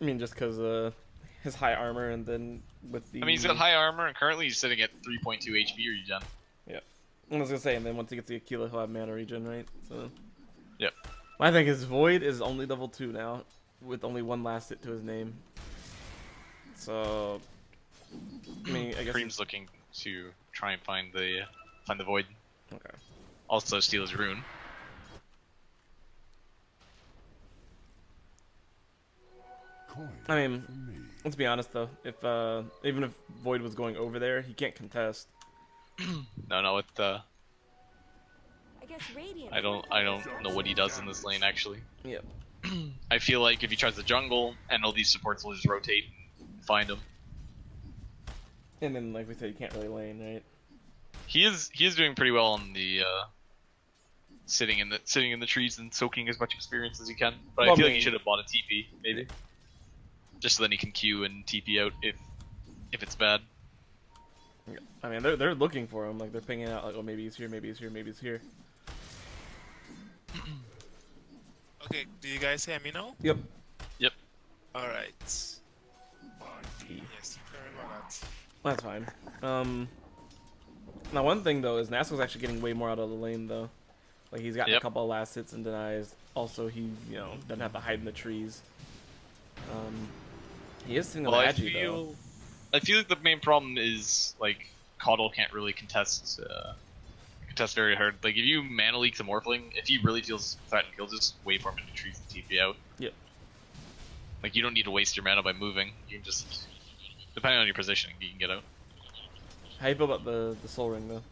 I mean, just because his high armor, and then with the. I mean, he's got high armor, and currently he's sitting at 3.2 HP regen. Yeah, I was gonna say, and then once he gets the Aquila, he'll have mana regen, right? So. Yep. I think his Void is only level 2 now, with only one last hit to his name. So. I mean, I guess. Cream's looking to try and find the Void. Okay. Also steal his rune. I mean, let's be honest though. If even if Void was going over there, he can't contest. No, with I guess Radiant I don't know what he does in this lane actually. Yeah. I feel like if he tries the jungle, NLD supports will just rotate and find him. And then, like we said, you can't really lane, right? He is doing pretty well on the sitting in the trees and soaking as much experience as he can. But Well, I feel I like he mean- should have bought a TP maybe, just so then he can Q and TP out if it's bad. I mean, they're looking for him. Like they're pinging out, like, oh, maybe he's here, maybe he's here, maybe he's here. Okay, do you guys hear me now? Yep. Yep. Alright. Yes, sorry about that. That's fine. Now one thing though is Nasko's actually getting way more out of the lane though. Like he's got a Yep. couple of last hits and denies. Also, he doesn't have to hide in the trees. He is sitting on Well, the Agi though. I feel like the main problem is like Caudle can't really contest very hard. Like if you mana leak the Morphling, if he really feels threatened, he'll just wait for him in the trees and TP out. Yep. Like you don't need to waste your mana by moving. You can just, depending on your positioning, you can get out. How you feel about the Soul Ring though?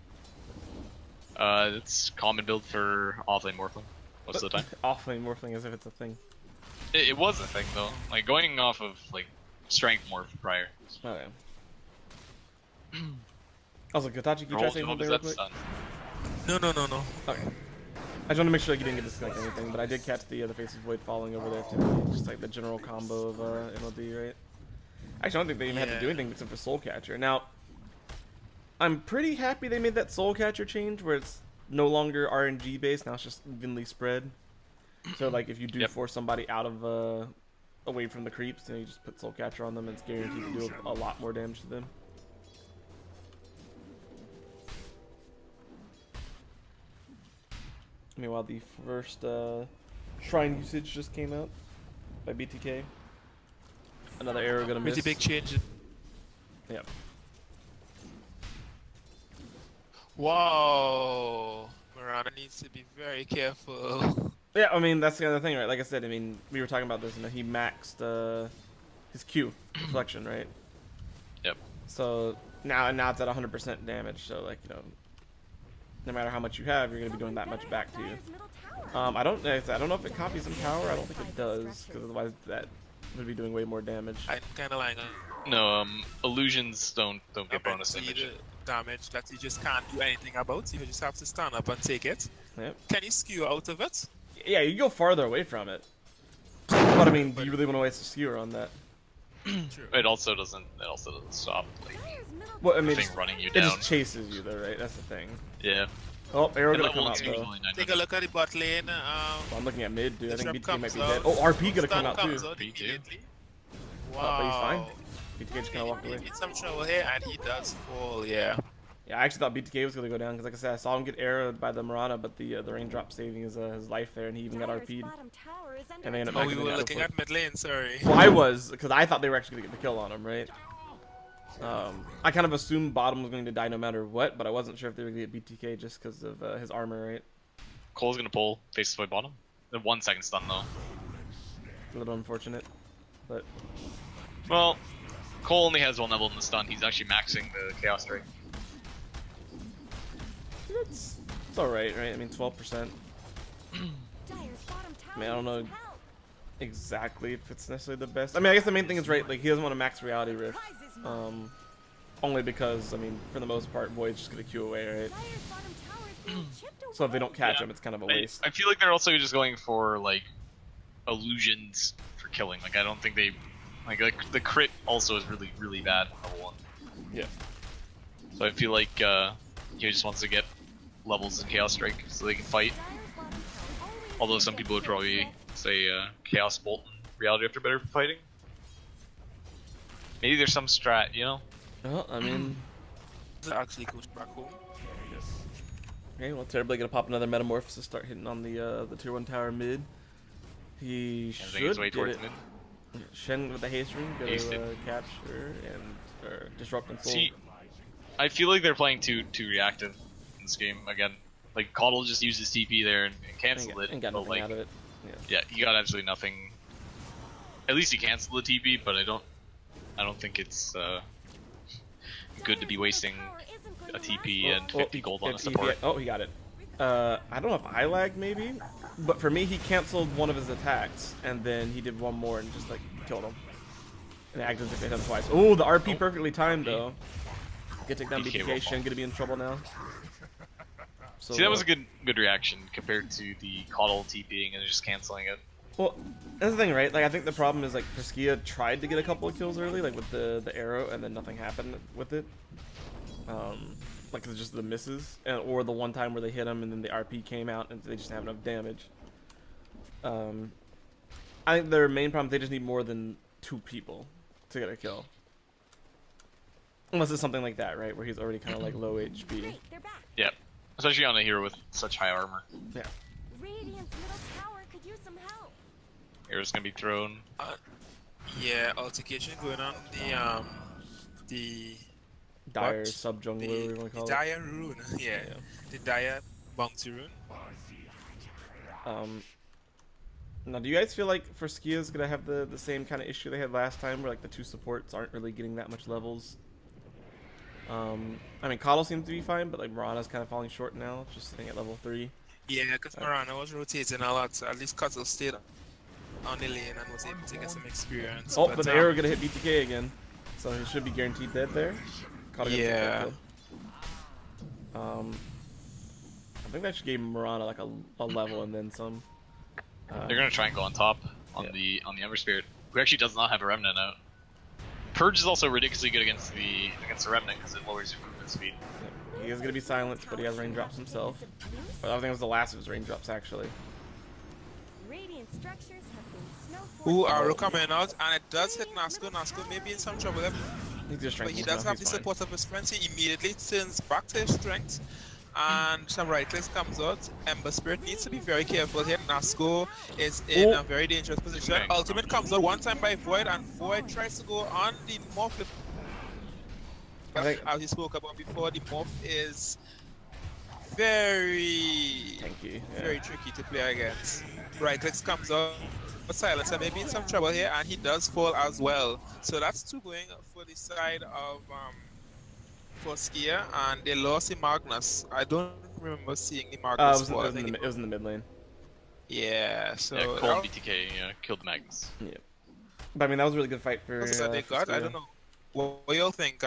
It's common build for offlane Morphling most of the time. Offlane Morphling as if it's a thing. It was a thing though. Like going off of like strength morph prior. Okay. Also, Kotachi, can you try Roll saying what something was real that quick? stun? No. Okay. I just want to make sure like, you didn't get disconnect or anything, but I did catch the Faces Void falling over there too. Just like the general combo of NLD, right? Actually, I don't think they even had to do Yeah. anything except for Soul Catcher. Now, I'm pretty happy they made that Soul Catcher change where it's no longer RNG based, now it's just evenly spread. So like if you do Yep. force somebody out of away from the creeps, then you just put Soul Catcher on them, and it's guaranteed to do a lot more damage to them. Meanwhile, the first shrine usage just came out by BTK. Another arrow gonna miss. Pretty big change. Yep. Wow. Miranda needs to be very careful. Yeah, I mean that's the other thing, right? Like I said, I mean we were talking about this, and he maxed his Q reflection, right? Yep. So now it's at 100% damage. So like no matter how much you have, you're gonna be doing that much back to you. I don't know if it copies in power. I don't think it does, because otherwise that would be doing way more damage. I'm kind of like No, illusions don't get I bonus see damage. the damage that you just can't do anything about. You just have to stand up and take it. Yep. Can you skew out of it? Yeah, you go farther away from it. But I mean, do you really want to waste a skewer on that? True. It also doesn't stop. Like, Well, I mean, thing running you it down. just chases you though, right? That's the thing. Yeah. Oh, arrow And gonna level come out is though. usually 900. Take a look at the bot lane. Well, I'm looking at mid, dude. I think Disrupt BTK might be comes dead. out. Oh, RP gonna come Stun out too. comes out RP too. immediately. Oh, but he's fine. Wow. BTK just kind of walked away. In some trouble here, and he does fall. Yeah. Yeah, I actually thought BTK was gonna go down because, like I said, I saw him get arrowed by the Marana, but the raindrop saving his life there, and he even got RP'd. And they ended up Oh, we knocking were him looking out. at mid lane. Sorry. Well, I was, because I thought they were actually gonna get the kill on him, right? I kind of assumed bottom was going to die no matter what, but I wasn't sure if they were gonna get BTK just because of his armor, right? Cole's gonna pull face away bottom. The 1 second stun though. A little unfortunate, but Well, Cole only has 1 level in the stun. He's actually maxing the Chaos Strike. it's all right, right? I mean, 12%. I mean, I don't know exactly if it's necessarily the best. I mean, I guess the main thing is, right, like, he doesn't want to max Reality Rift. Only because, I mean, for the most part, Void's just gonna Q away, right? So if they don't catch him, it's kind of a waste. I feel like they're also just going for like illusions for killing. Like I don't think they like the crit also is really bad on level 1. Yeah. So I feel like he just wants to get levels in Chaos Strike so they can fight. Although some people would probably say Chaos Bolt and Reality Rift are better for fighting. Maybe there's some strat, you know? Well, I mean, Actually goes back home. okay, well, Terribly gonna pop another Metamorphosis, start hitting on the tier 1 tower mid. He Making should his way get towards it. mid. Shen with the haste ring, gonna Hasted. capture and disrupt and full. See, I feel like they're playing too reactive in this game again. Like Coddle just used his TP there and canceled it. and got but, nothing like, out of it. yeah, he got absolutely nothing. At least he canceled the TP, but I don't think it's good to be wasting a TP and 50 gold on a support. Oh, he got it. I don't know if I lagged maybe, but for me he canceled one of his attacks and then he did one more and just like killed him. And acted as if it hit him twice. Oh, the RP perfectly timed though. Get take down BTK BTK. Shen gonna be in trouble now. So, See, that was a good reaction compared to the Coddle TPing and just canceling it. Well, that's the thing, right? Like I think the problem is like Skia tried to get a couple of kills early, like with the arrow, and then nothing happened with it. Like it's just the misses, or the one time where they hit him and then the RP came out and they just didn't have enough damage. I think their main problem, they just need more than 2 people to get a kill. Unless it's something like that, right? Where he's already kind of like low HP. Yeah, especially on a hero with such high armor. Yeah. Radiant's middle tower could use some help. Arrow's gonna be thrown. Yeah, altercation going on. The Dire what? sub jungler, we want to the call it. Dire rune. Yeah. The Dire bounty rune. Now, do you guys feel like for Skia's gonna have the same kind of issue they had last time, where like the 2 supports aren't really getting that much levels? I mean, Coddle seems to be fine, but like Marana's kind of falling short now, just sitting at level 3. Yeah, because Marana was rotating a lot. So at least Cuttle stayed on the lane and was able to get some experience. Oh, but the arrow gonna hit BTK again, so he should be guaranteed dead there. Coddle gonna take that Yeah. kill. I think that should give Marana like a level and then some. They're gonna try and go on top on the Ember Spirit, who actually does not have a Remnant out. Purge is also ridiculously good against the Remnant because it lowers your movement speed. Yeah. He is gonna be silenced, but he has raindrops himself. But I think it was the last of his raindrops actually. Radiant structures have been Who snowformed. are coming out, and it does hit Nasco. Nasco may be in some trouble, He's just but he strength does now, have the he's fine. support of his friends. He immediately turns back to his strength, and some right clicks comes out. Ember Spirit needs to be very careful here. Nasco is in a very dangerous position. Okay. Ultimate comes out one time by Void, and Void tries to go on the morph flip. I think- As he spoke about before, the morph is very Tanky. Yeah. very tricky to play against. Right clicks comes out, but Silencer may be in some trouble here, and he does fall as well. So that's 2 going for the side of for Skia, and they lost the Magnus. I don't remember seeing the It Magnus was, fall. I in think the, it was in the mid lane. yeah, so Yeah, Cole and BTK killed Magnus. Yeah. But I mean, that was a really good fight for. that's what they for got. I Skia. don't know. What y'all think?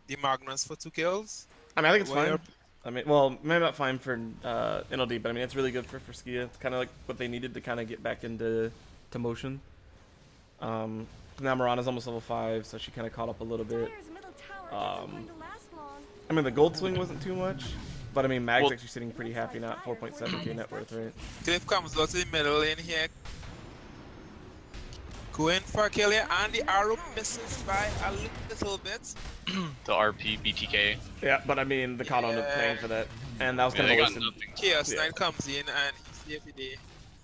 The Magnus for 2 kills. I mean, I think it's What fine. your- I mean, well, maybe not fine for NLD, but I mean, it's really good for Skia. It's kind of like what they needed to kind of get back into motion. Now Marana's almost level 5, so she kind of caught up a little bit. Dire's middle tower Going to last long. I mean, the gold swing wasn't too much, but I mean, Mag's Well- actually sitting pretty happy now at 4.7k net worth, right? Cliff comes out to the middle lane here. Going for a kill here, and the arrow misses by a little bit. The RP BTK. Yeah, but I mean, the Kano ended up paying for that, and that was Yeah, kind they of a got wasted. nothing. Chaos Yeah. Knight comes in and he's saved the day.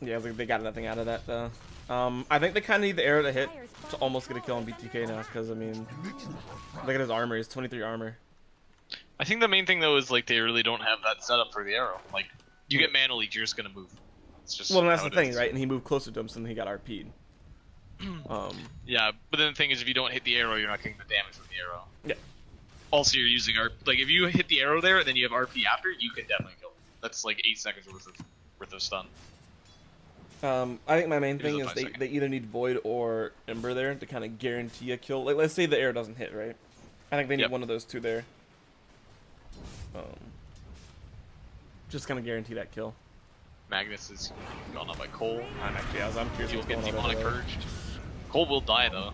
Yeah, they got nothing out of that though. I think they kind of need the arrow to hit to almost get a kill on BTK now, because I mean, look at his armor. He's 23 armor. I think the main thing though is like they really don't have that setup for the arrow. Like you get mana leak, you're just gonna move. It's just Well, that's how the it thing, is. right? And he moved closer to him, so then he got RP'd. Yeah, but then the thing is, if you don't hit the arrow, you're not getting the damage from the arrow. Yeah. Also, you're using like if you hit the arrow there and then you have RP after, you can definitely kill. That's like 8 seconds worth of stun. I think my main Here's thing a is 5 they second. either need Void or Ember there to kind of guarantee a kill. Like, let's say the arrow doesn't hit, right? I think they need Yep. one of those two there. Just kind of guarantee that kill. Magnus is gone up by Cole. I'm curious You'll what's get going on over demonic there. purge. Cole will die though.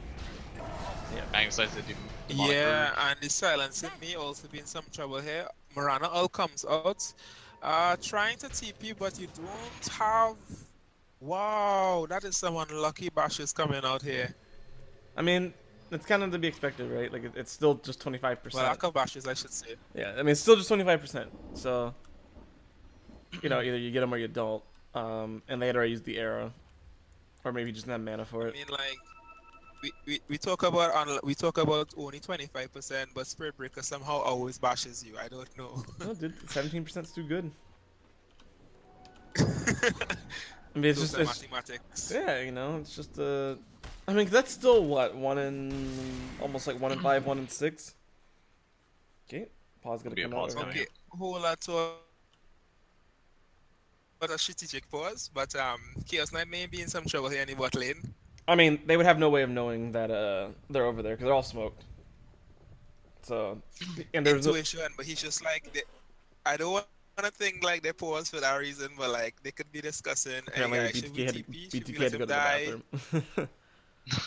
Yeah. Magnus has to do demonic Yeah, purge. and the silencing may also be in some trouble here. Marana all comes out, trying to TP, but you don't have. Wow, that is some unlucky bashes coming out here. I mean, it's kind of to be expected, right? Like, it's still just 25%. Well, lack of bashes, I should say. Yeah, I mean, it's still just 25%. So, you know, either you get them or you don't. And they had already used the arrow, or maybe just not have mana for I it. mean, like, we talk about only 25%, but Spirit Breaker somehow always bashes you. I don't know. No, dude, 17% is too good. I mean, it's Those just, are it's, mathematics. yeah, you know, it's just I mean, 'cause that's still what, almost like 1 in 5, 1 in 6. Okay, pause gonna Be a come pause out. coming. Okay, whole lot to but a strategic pause, but Chaos Knight may be in some trouble here in the bot lane. I mean, they would have no way of knowing that they're over there because they're all smoked. So, and there's Intuition, but he's just like, I don't want to think like they pause for that reason, but like they could be discussing. Hey apparently guys, should we BTK TP? Should we BTK let had to him go to die? the bathroom.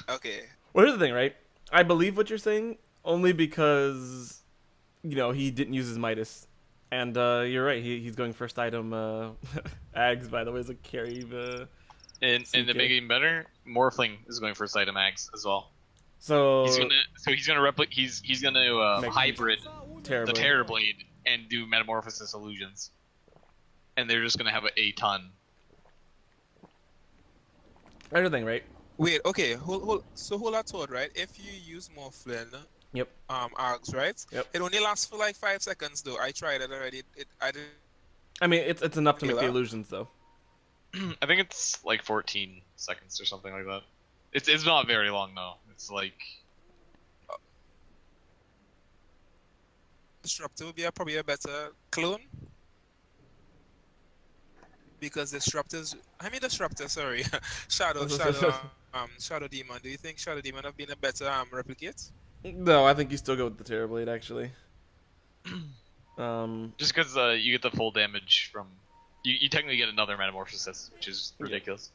Okay. Well, here's the thing, right? I believe what you're saying only because, you know, he didn't use his Midas. And you're right, he's going first item. Ags, by the way, is a carry. And to CK. make it even better, Morphling is going for side of Mags as well. So, He's gonna replicate. He's gonna Make- hybrid terrible. the Terror Blade and do Metamorphosis Illusions, and they're just gonna have a ton. Here's the thing, right? Wait, okay, hold that thought, right? If you use Morphlin, Yep. Args, right? Yep. It only lasts for like 5 seconds though. I tried it already. I didn't. I mean, it's enough to make the Killer? illusions, though. I think it's like 14 seconds or something like that. It's not very long though. It's like Disruptor would be probably a better clone. Because Disruptor, sorry. Shadow Demon. Do you think Shadow Demon have been a better replicate? No, I think you still go with the Terror Blade, actually. just because you get the full damage from. You technically get another Metamorphosis, which is ridiculous.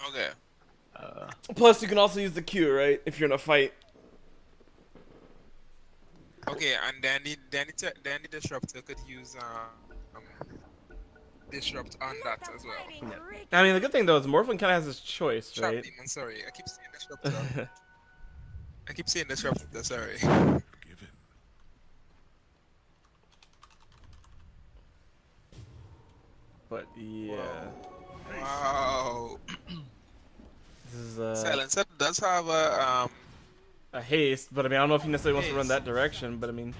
Okay. Plus, you can also use the Q, right? If you're in a fight. Okay, and then the Disruptor could use Disrupt on that as well. I mean, the good thing, though, is Morphin kind of has his choice, Trap right? Demon, sorry. I keep saying Disruptor. I keep saying Disruptor, sorry. But, yeah. Wow. This is, Silencer does have a haste, but I mean, I don't know if he necessarily wants to run Haste. that direction, but I mean,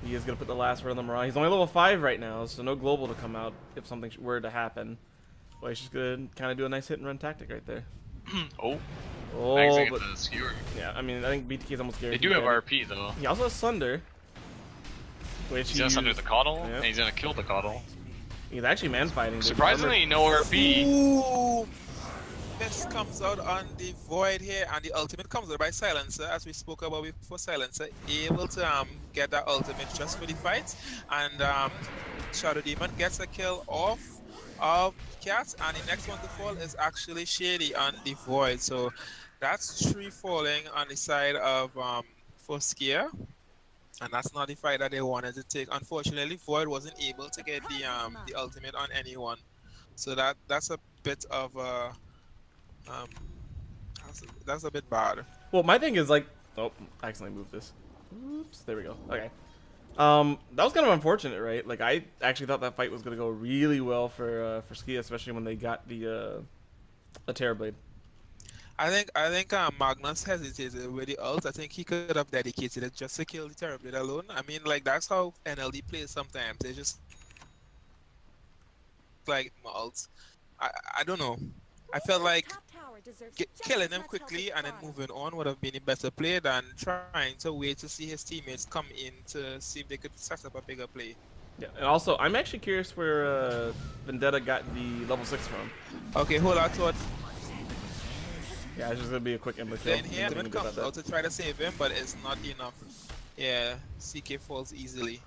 he is going to put the last word on the Mirage. He's only level 5 right now, so no global to come out if something were to happen. Well, he's just going to kind of do a nice hit and run tactic right there. Oh, Oh, Mags get but the skewer. yeah, I mean, I think BTK is almost They guaranteed. do have dead. RP though. He also has Sunder, which He's gonna sunder the Coddle, Yep. and he's gonna kill the Coddle. He's actually man fighting. Surprisingly, no RP. Ooh! This comes out on the Void here, and the ultimate comes out by Silencer, as we spoke about before. Silencer able to get that ultimate just for the fight, and Shadow Demon gets a kill off of Cat, and the next one to fall is actually Shady on the Void. So that's 3 falling on the side of for Skia, and that's not the fight that they wanted to take. Unfortunately, Void wasn't able to get the ultimate on anyone, so that's a bit of a that's a bit bad. Well, my thing is like, oh, I accidentally moved this. Oops, there we go. Okay. That was kind of unfortunate, right? Like I actually thought that fight was gonna go really well for Skia, especially when they got the Terrorblade. I think Magnus hesitated with the ult. I think he could have dedicated it just to kill the Terrorblade alone. I mean, like that's how NLD plays sometimes. They just like ults. I don't know. I felt like Top tower deserves killing just him as much quickly help and as then bottom. moving on would have been a better play than trying to wait to see his teammates come in to see if they could set up a bigger play. Yeah, and also I'm actually curious where Vendetta got the level 6 from. Okay, hold on to it. Yeah, it's just gonna be a quick Ember kill. Then here, Nothing it to do comes about out to try to save him, but it's not enough. Yeah, CK falls easily.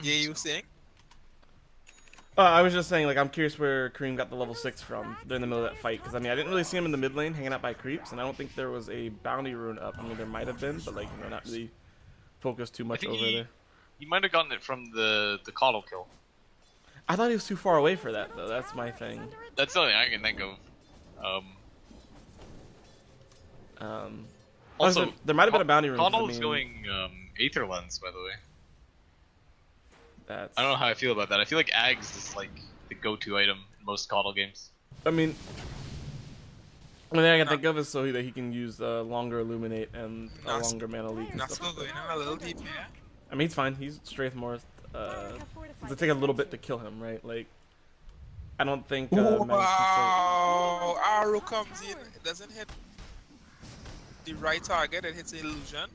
Yeah, you were saying? I was just saying, like, I'm curious where Kareem got the level 6 from during the middle of that fight. Because, I mean, I didn't really see him in the mid lane hanging out by creeps, and I don't think there was a bounty rune up. I mean, there might have been, but, like, you know, not really focused too I much think over there. he might have gotten it from the coddle kill. I thought he was too far away for that, though. That's my thing. That's something I can think of. Also, there might have been a bounty rune. 'Cause, Coddle I is mean, going Aether Lens, by the way. that's... I don't know how I feel about that. I feel like Ags is like the go-to item in most Coddle games. I mean, the only thing I can think of is so that he can use longer Illuminate and a longer Mana Leak and That's stuff. going in a little deep here. I mean, he's fine. He's Strathmore. It'll take a little bit to kill him, right? Like, I don't think. Wow! Arrow comes in. It doesn't hit the right target. It hits the illusion.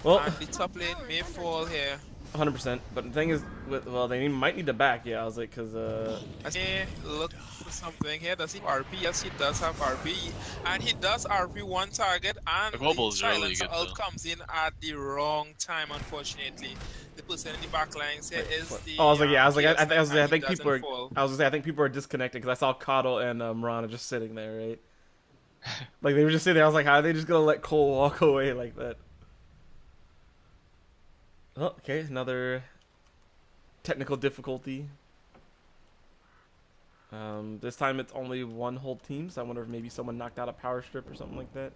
Well, And the top lane may fall here. 100%. But the thing is, well, they might need to back. Yeah, I was like, because I see, look for something here. Does he RP? Yes, he does have RP. And he does RP one target, and The global is really silence good, ult though. comes in at the wrong time, unfortunately. The person in the back lines here is the. oh, I was like, yeah, I was like, Chaos I Knight, and think he people are. doesn't fall. I was gonna say, I think people are disconnected because I saw Coddle and Mirana just sitting there, right? Like they were just sitting there. I was like, how are they just gonna let Cole walk away like that? Oh, okay, another technical difficulty. This time it's only one whole team, so I wonder if maybe someone knocked out a power strip or something like that.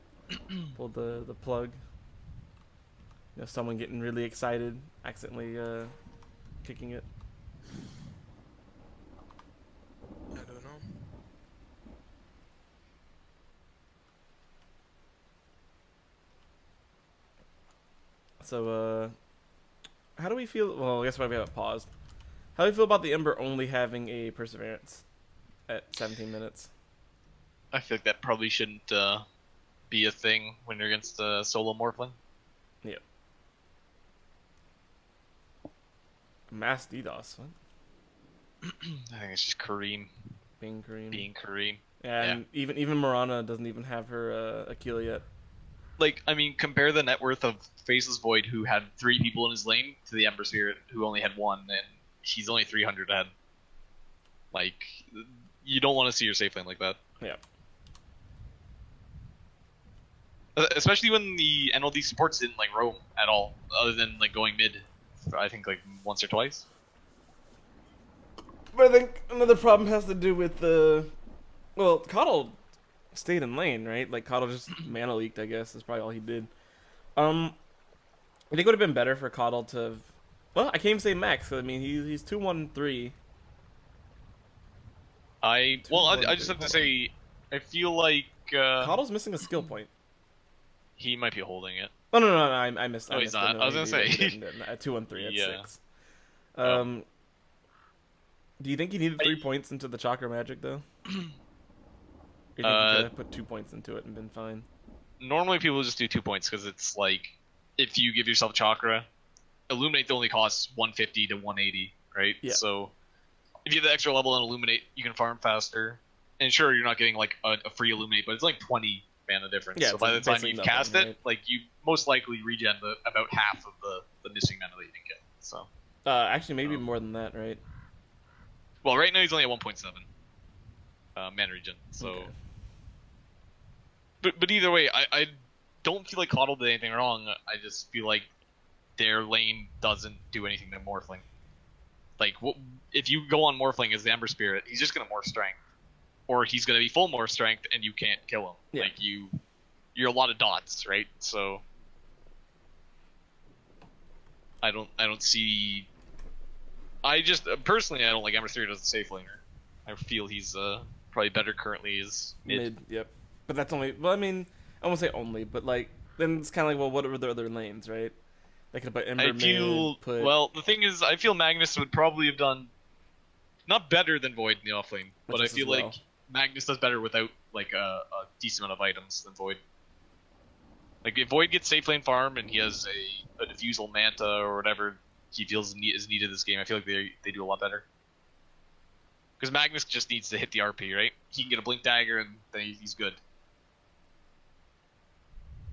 Pulled the plug. You know, someone getting really excited, accidentally kicking it. I don't know. So, how do we feel? Well, I guess why we have it paused. How do you feel about the Ember only having a perseverance at 17 minutes? I feel like that probably shouldn't be a thing when you're against a solo Morphling. Yep. Mass DDoS. What? I think it's just Kareem Being Kareem. being Kareem. And even Mirana doesn't even have her Akila yet. Like, I mean, compare the net worth of Faceless Void, who had 3 people in his lane, to the Ember Spirit, who only had 1, and he's only 300 ahead. Like, you don't want to see your safe lane like that. Yeah. Especially when the NLD supports didn't, like, roam at all, other than, like, going mid, I think, like, once or twice. But I think another problem has to do with well, Coddle stayed in lane, right? Like Coddle just mana leaked, I guess. That's probably all he did. I think it would have been better for Coddle to have... Well, I can't even say max. 'Cause, I mean, he's 2-1-3. I just have to say, I feel like Coddle's missing a skill point. he might be holding it. Oh, no, I missed. No, I he's missed not. it. I was gonna say. At 2-1-3, at Yeah. 6. Do you think he needed 3 points into the Chakra Magic, though? Or do you think he could have put 2 points into it and been fine? Normally people just do 2 points because it's like, if you give yourself Chakra, Illuminate only costs 150 to 180, right? Yeah. So if you have the extra level in Illuminate, you can farm faster. And sure, you're not getting like a free Illuminate, but it's like 20 mana difference. Yeah, so it's by the like time basically you've nothing, cast right? it, like you most likely regen about half of the missing mana that you didn't get. So, Actually, maybe more than that, right? well, right now he's only at 1.7. mana regen. So, Okay. but either way, I don't feel like Coddle did anything wrong. I just feel like their lane doesn't do anything to Morphling. Like, if you go on Morphling as the Ember Spirit, he's just gonna Morph Strength, or he's gonna be full Morph Strength and you can't kill him. Yeah. Like you're a lot of dots, right? So I don't see. I just personally I don't like Ember Spirit as a safe laner. I feel he's probably better currently as mid. Yep. But that's only. Well, I mean, I won't say only, but like then it's kind of like, well, what are the other lanes, right? They could put Ember I feel mid. Put well. The thing is, I feel Magnus would probably have done not better than Void in the offlane, but I just as feel well. like Magnus does better without like a decent amount of items than Void. Like if Void gets safe lane farm and he has a diffusal manta or whatever he feels is needed this game, I feel like they do a lot better. Because Magnus just needs to hit the RP, right? He can get a blink dagger and then he's good.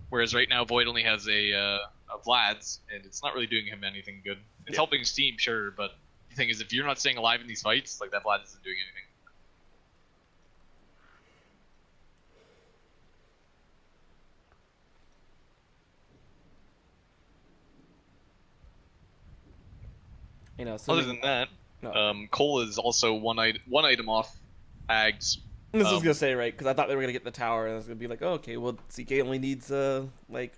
Whereas right now Void only has a Vlad's and it's not really doing him anything good. It's helping Steam, sure, but the thing is, if you're not staying alive in these fights, like that Vlad isn't doing anything. You know, Other than that, no. Cole is also one item off Ags. This was gonna say, right, because I thought they were gonna get the tower, and I was gonna be like, oh, okay, well, CK only needs like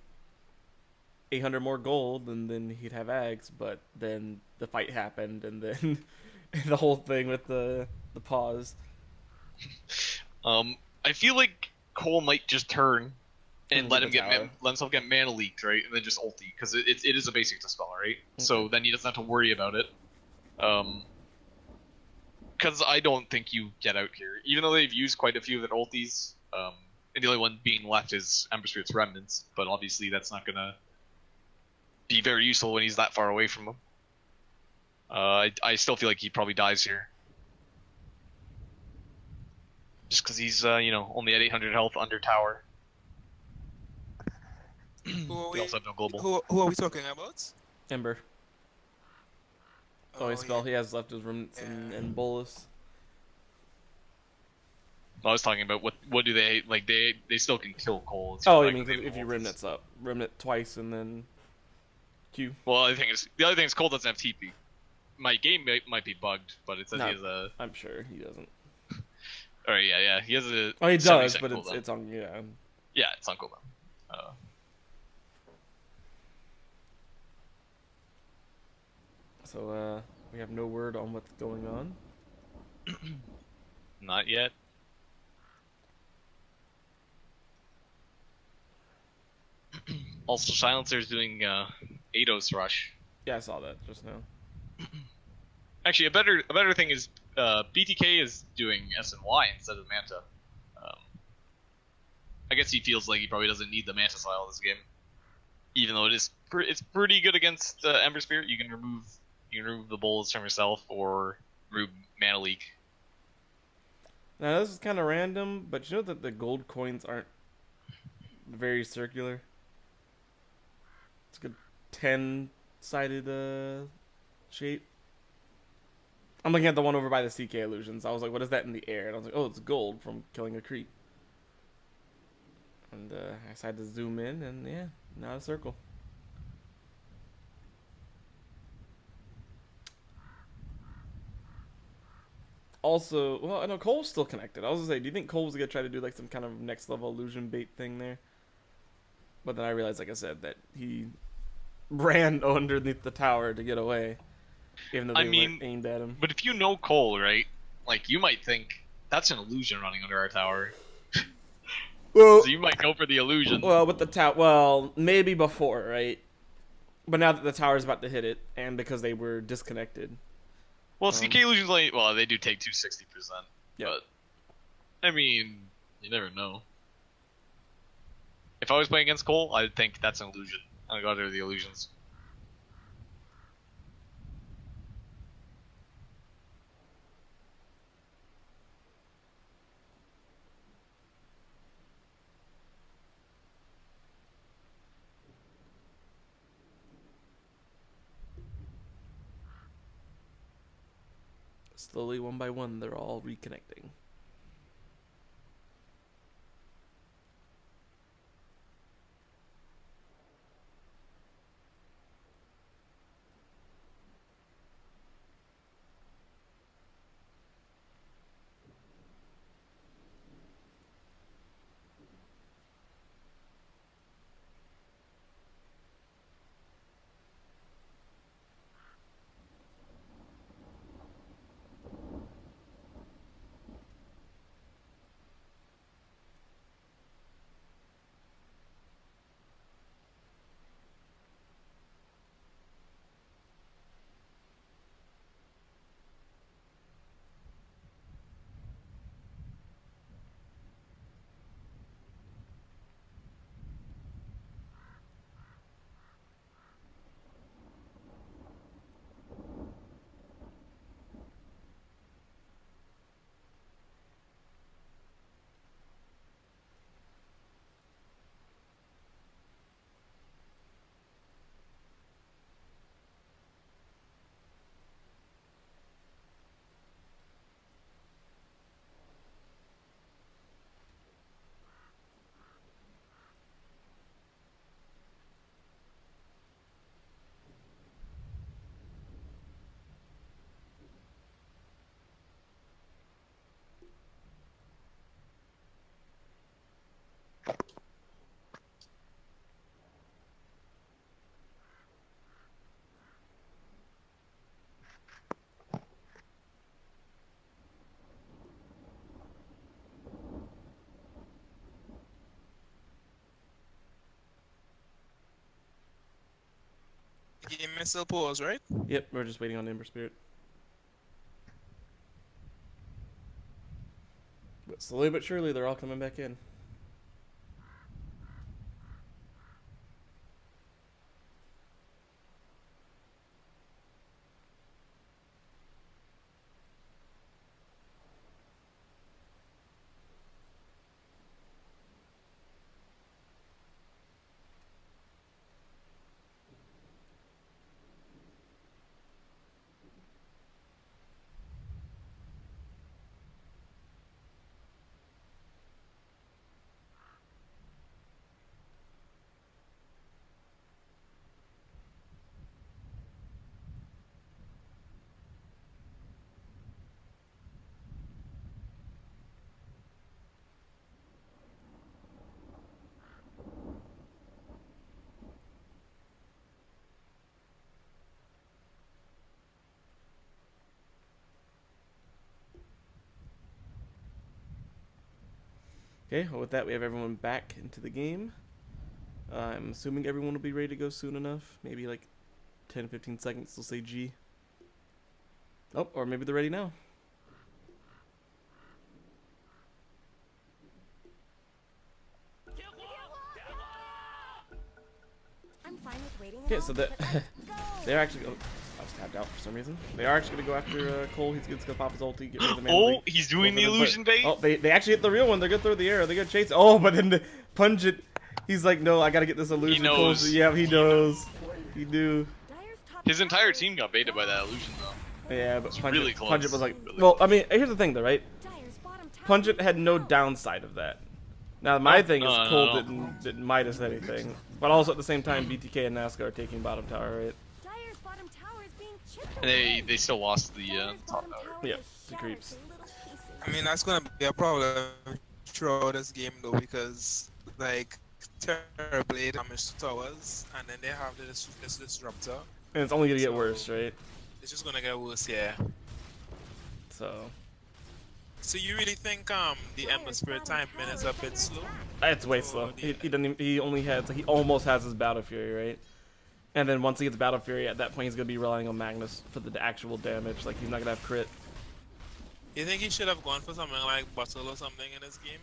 800 more gold, and then he'd have Ags. But then the fight happened, and then the whole thing with the pause. I feel like Cole might just turn and let tower. himself get mana leaked, right, and then just ulti, because it is a basic dispel, right? So then he doesn't have to worry about it. Because I don't think you get out here, even though they've used quite a few of their ultis. And the only one being left is Ember Spirit's Remnants, but obviously that's not gonna be very useful when he's that far away from them. I still feel like he probably dies here. Just because he's, only at 800 health under tower. Who They also have no global. who are we talking about? Ember. Oh, his spell he has left is remnants and bolus. I was talking about what do they like? They still can kill Cole. Oh, I mean, if you remnants up, remnant twice and then Q. Well, the other thing is Cole doesn't have TP. My game might be bugged, but it says he has a. I'm sure he doesn't. All right, yeah, he has a. Oh, he does, but it's on Yeah, it's on cooldown. So we have no word on what's going on. Not yet. Also, Silencer's doing Eidos Rush. Yeah, I saw that just now. Actually, a better thing is BTK is doing SNY instead of Manta. I guess he feels like he probably doesn't need the Manta style this game, even though it's pretty good against Ember Spirit. You can remove the bowls from yourself or remove mana leak. Now this is kind of random, but you know that the gold coins aren't very circular. It's a good 10-sided shape. I'm looking at the one over by the CK illusions. I was like, what is that in the air? And I was like, oh, it's gold from killing a creep. And I decided to zoom in, and yeah, not a circle. Also, well, I know Cole's still connected. I was gonna say, do you think Cole was gonna try to do like some kind of next level illusion bait thing there? But then I realized, like I said, that he ran underneath the tower to get away, even though they weren't aimed at him. But if you know Cole, right, like you might think that's an illusion running under our tower. Well, so you might go for the illusion. Well, with the tower, well, maybe before, right? But now that the tower's about to hit it, and because they were disconnected. Well, CK illusions they do take 260%. Yeah. But I mean, you never know. If I was playing against Cole, I'd think that's an illusion. I'd go after the illusions. Slowly, one by one, they're all reconnecting. game is still paused, right? Yep, we're just waiting on Ember Spirit. But slowly but surely, they're all coming back in. Okay, well with that we have everyone back into the game. I'm assuming everyone will be ready to go soon enough. Maybe like 10-15 seconds they'll say G. Oh, or maybe they're ready now. I'm fine with waiting. Okay, it so out, that but let's go. they're actually. Oh, I was tapped out for some reason. They are actually gonna go after Cole. He's gonna pop his ulti, get rid of the man. Oh, he's doing the illusion bait. Oh, they actually hit the real one. They're gonna throw the arrow. They're gonna chase. Oh, but then punch it. He's like, no, I gotta get this illusion. He knows. Cole, yeah, he knows. He knew. Dire's top His entire tower team got baited by that illusion though. Yeah, but Punch really It, close. Punch It was like, Really well, I mean, here's the thing though, right? Dire's bottom tower Punch It is had no down. downside of that. Now my thing is no, Cole no. didn't Midas anything, but also at the same time BTK and NASCAR are taking bottom tower, right? Dire's bottom tower is being chipped And away. they still lost the Dire's top bottom tower. tower Yep, is the shattered creeps. to little pieces. I mean, that's gonna be a problem throughout this game though, because like Terrorblade damage to towers, and then they have this disruptor. And it's only gonna get So- worse, right? It's just gonna get worse, yeah. So So you really think the Ember Spirit timing is a bit slow? it's way slow. He doesn't. He only has. He almost has his Battle Fury, right? And then once he gets Battle Fury, at that point he's gonna be relying on Magnus for the actual damage. Like he's not gonna have crit. You think he should have gone for something like Bottle or something in this game?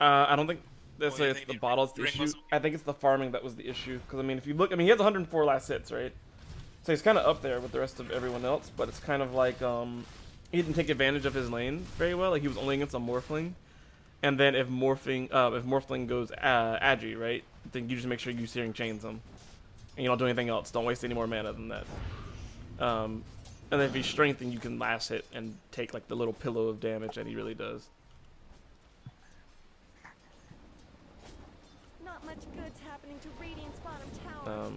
I don't think that's Or you it's think the the bottle's the ring issue. was- I think it's the farming that was the issue. Because I mean, if you look, I mean, he has 104 last hits, right? So he's kind of up there with the rest of everyone else. But it's kind of like he didn't take advantage of his lane very well. Like he was only against a Morphling, and then if Morphling goes Agi, right? Then you just make sure you Searing Chains him, and you don't do anything else. Don't waste any more mana than that. And then if he's strengthened, you can last hit and take like the little pillow of damage that he really does. Not much good's happening to Radiant's bottom tower.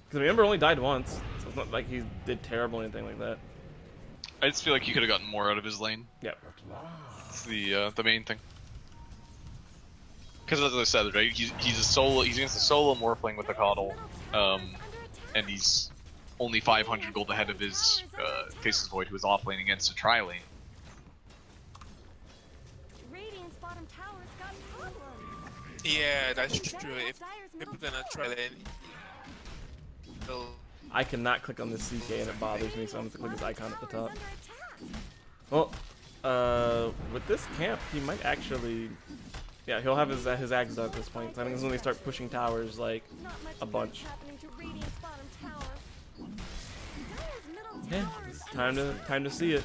Because Ember only died once, so it's not like he did terrible or anything like that. I just feel like he could have gotten more out of his lane. Yep. That's the main thing. Because as I said, right, he's a solo. He's against a solo Morphling with a Coddle, and he's only 500 gold ahead of his Faceless Void, who is off lane against a tri lane. Radiant's bottom tower's got problems. Yeah, that's true. If Dire's middle people gonna tower try it, they'll I cannot click on this CK and it bothers me, so I'm going to click his icon at the top. is under attack. Well, with this camp, he might actually... Yeah, he'll have his Ags done at this point. So I think this is when they start pushing towers, like, Not much a good's bunch. happening to Radiant's bottom tower. Dire's middle Yeah, tower is it's time to see it.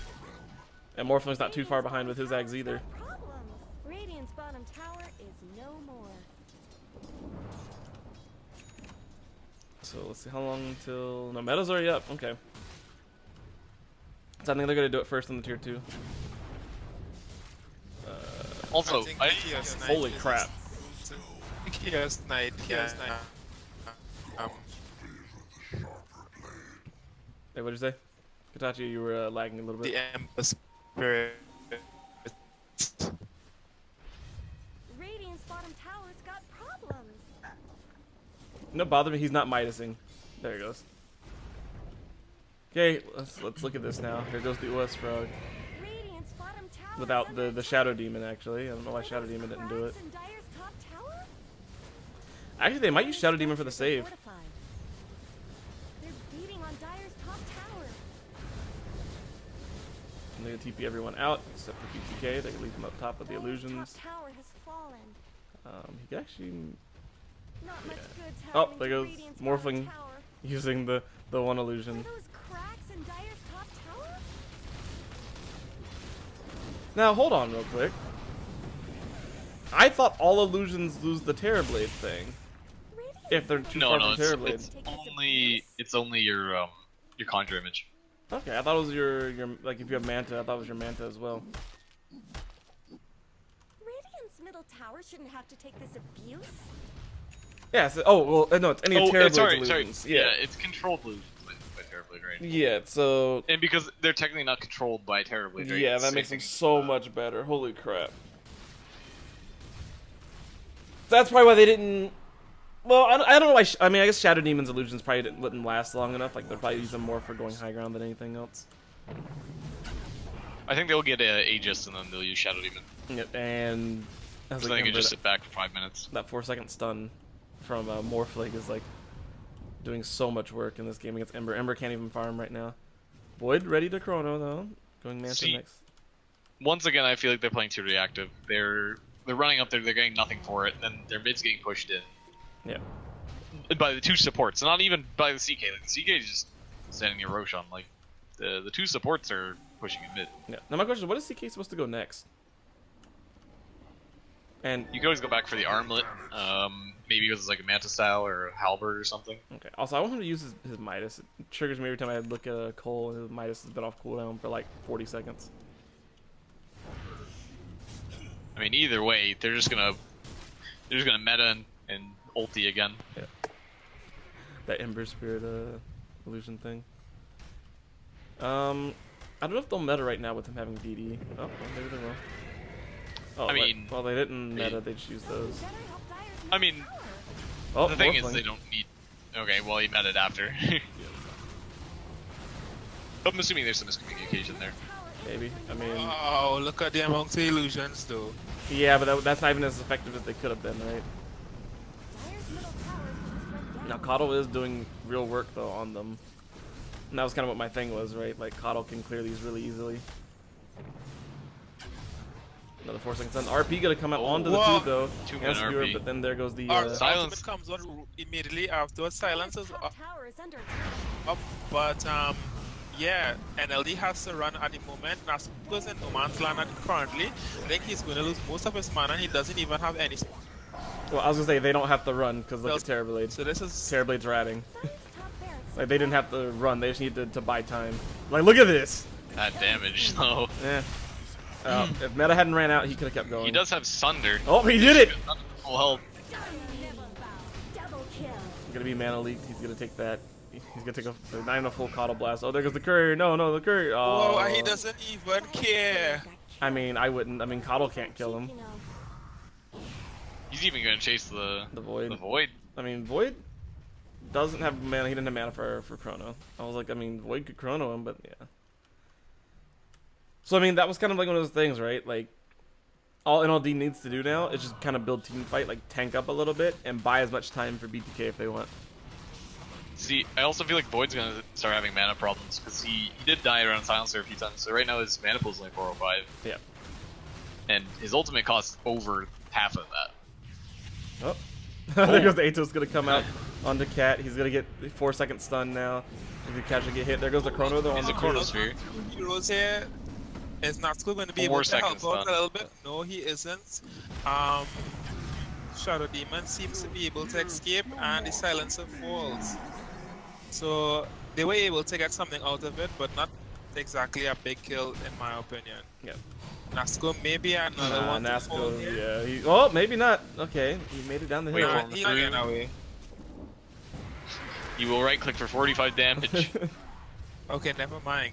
And Morphling's not too far behind with his Ags either. problems. Radiant's bottom tower is no more. So let's see how long until... No, meta's already up. Okay. So I think they're going to do it first in the tier 2. Also, think I Kia's Knight Holy is- crap. Kia's Knight, Hey, what'd you say? Katachi, you were lagging a little bit. the Ember Spirit. Radiant's bottom tower's got problems. No, bother me. He's not Midasing. There he goes. Okay, let's look at this now. Here goes the OS Frog. Radiant's bottom tower Without is the under Shadow attack. Demon, actually. I don't know why Shadow Demon didn't do it. Cracks in Dire's top tower? Actually, they might use Shadow Demon for the save. Fortified. Their And they're gonna TP everyone out except for BTK. They can leave him up top with the illusions. Top tower has fallen. He can actually Not much good's Oh, happening there to goes Radiant's Morphling bottom tower. using the one Are illusion. those cracks in Dire's top tower? Now hold on real quick. I thought all illusions lose the Terrorblade thing. Radiant's If they're too No, far no, from Terrorblade. it's only your conjure image. Okay, I thought it was your like if you have Manta, I thought it was your Manta as well. Radiant's middle tower shouldn't have to take this abuse. Yeah. So, oh well, no, it's any of Terrorblade's sorry. illusions. Yeah, it's controlled illusions by Terrorblade, right? Yeah. So And because they're technically not controlled by Terrorblade, right? yeah, It's that the makes same them thing. so much better. Holy crap. That's probably why they didn't. Well, I don't know why. I mean, I guess Shadow Demon's illusions probably wouldn't last long enough. Like they're probably using them more for going high ground than anything else. I think they'll get Aegis and then they'll use Shadow Demon. Yep, and as So like they can Ember, just sit back for 5 minutes. that 4-second stun from Morphling is like doing so much work in this game against Ember. Ember can't even farm right now. Void ready to chrono though. Going Manta See, next. Once again, I feel like they're playing too reactive. They're running up there, they're getting nothing for it, then their mid's getting pushed in. Yeah. By the two supports, not even by the CK. Like, the CK is just standing near Roshan. Like, the two supports are pushing in mid. Yeah. Now my question is, what is CK supposed to go next? And You can always go back for the armlet, maybe because it's like a Manta style or a halberd or something. okay. Also, I want him to use his Midas. It triggers me every time I look at a Cole and his Midas has been off cooldown for like 40 seconds. I mean, either way, they're just gonna meta and ulti again. Yeah. That Ember Spirit illusion thing. I don't know if they'll meta right now with him having DD. Oh, well, maybe they will. Oh, I mean, well, they didn't meta. They just used those. I mean, Oh, the thing is Morphling. they don't need. Okay, well he meted after. I'm assuming there's some miscommunication there. Maybe. I mean, Oh, look at the amount of illusions, though. yeah, but that's not even as effective as they could have been, right? Dire's middle tower just went down. Now, Coddle is doing real work, though, on them. And that was kind of what my thing was, right? Like, Coddle can clear these really easily. Another 4-second stun. RP gonna come out onto the Whoa. 2, though. 2-minute Yes, viewer, RP. but then there goes the... Our Silence. ultimate comes on immediately after silence is Top tower is under attack. up, but yeah, NLD has to run at the moment. Nasco's in no man's land currently. I think he's going to lose most of his mana, and he doesn't even have any. Well, I was gonna say, they don't have to run, because look at Terrorblade. So this is Terrorblade's ratting. Dire's top barracks Like, they didn't have to run, they just needed to buy time. Like, look at this! That damage, though. Eh. If Meta hadn't ran out, he could have kept going. He does have Sunder. Oh, he did it! Not full health. double kill. He's gonna be mana leaked. He's gonna take that. He's gonna take not even a full Coddle Blast. Oh, there goes the courier. No, the courier. Oh. whoa, he doesn't even care. I mean, I wouldn't. I mean, Coddle can't kill him. You know, He's even gonna chase the Void. The Void. I mean, Void doesn't have mana. He didn't have mana for Chrono. I was like, I mean, Void could Chrono him, but yeah. So I mean, that was kind of like one of those things, right? Like, all NLD needs to do now is just kind of build team fight, like tank up a little bit, and buy as much time for BTK if they want. See, I also feel like Void's gonna start having mana problems because he did die around Silencer a few times. So right now his mana pool is like 405. Yeah. And his ultimate costs over half of that. Oh. There goes the Atos gonna come out onto Cat. He's gonna get 4-second stun now. He's gonna catch and get hit. There goes the Chrono though on He's the a Chronosphere. Heroes here. Is Natsuko going to be 4 able to help seconds out done. a little bit? No, he isn't. Shadow Demon seems to be able to escape, and the Silencer falls. So they were able to get something out of it, but not exactly a big kill in my opinion. Yeah. Natsuko maybe another one. to fall Nasco, here. yeah. Oh, maybe not. Okay, he made it down the Wait, hill. hold Nah, on. he not getting away. You will right click for 45 damage. Okay, never mind.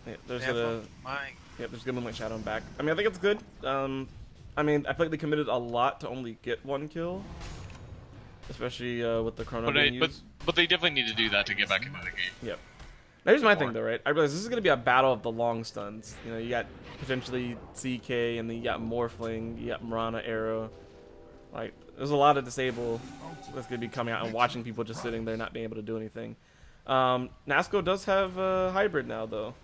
Yeah, there's Never a mind. yeah, there's gonna Moonlight Shadow back. I mean, I think it's good. I mean, I feel like they committed a lot to only get 1 kill, especially with the Chrono being used. but they definitely need to do that to get back into the game. Yep. Now here's my thing though, right? I realize this is gonna be a battle of the long stuns. You know, you got potentially CK, and then you got Morphling, you got Mirana Arrow. Like, there's a lot of disable that's gonna be coming out, and watching people just sitting there not being able to do anything. Nasco does have hybrid now though.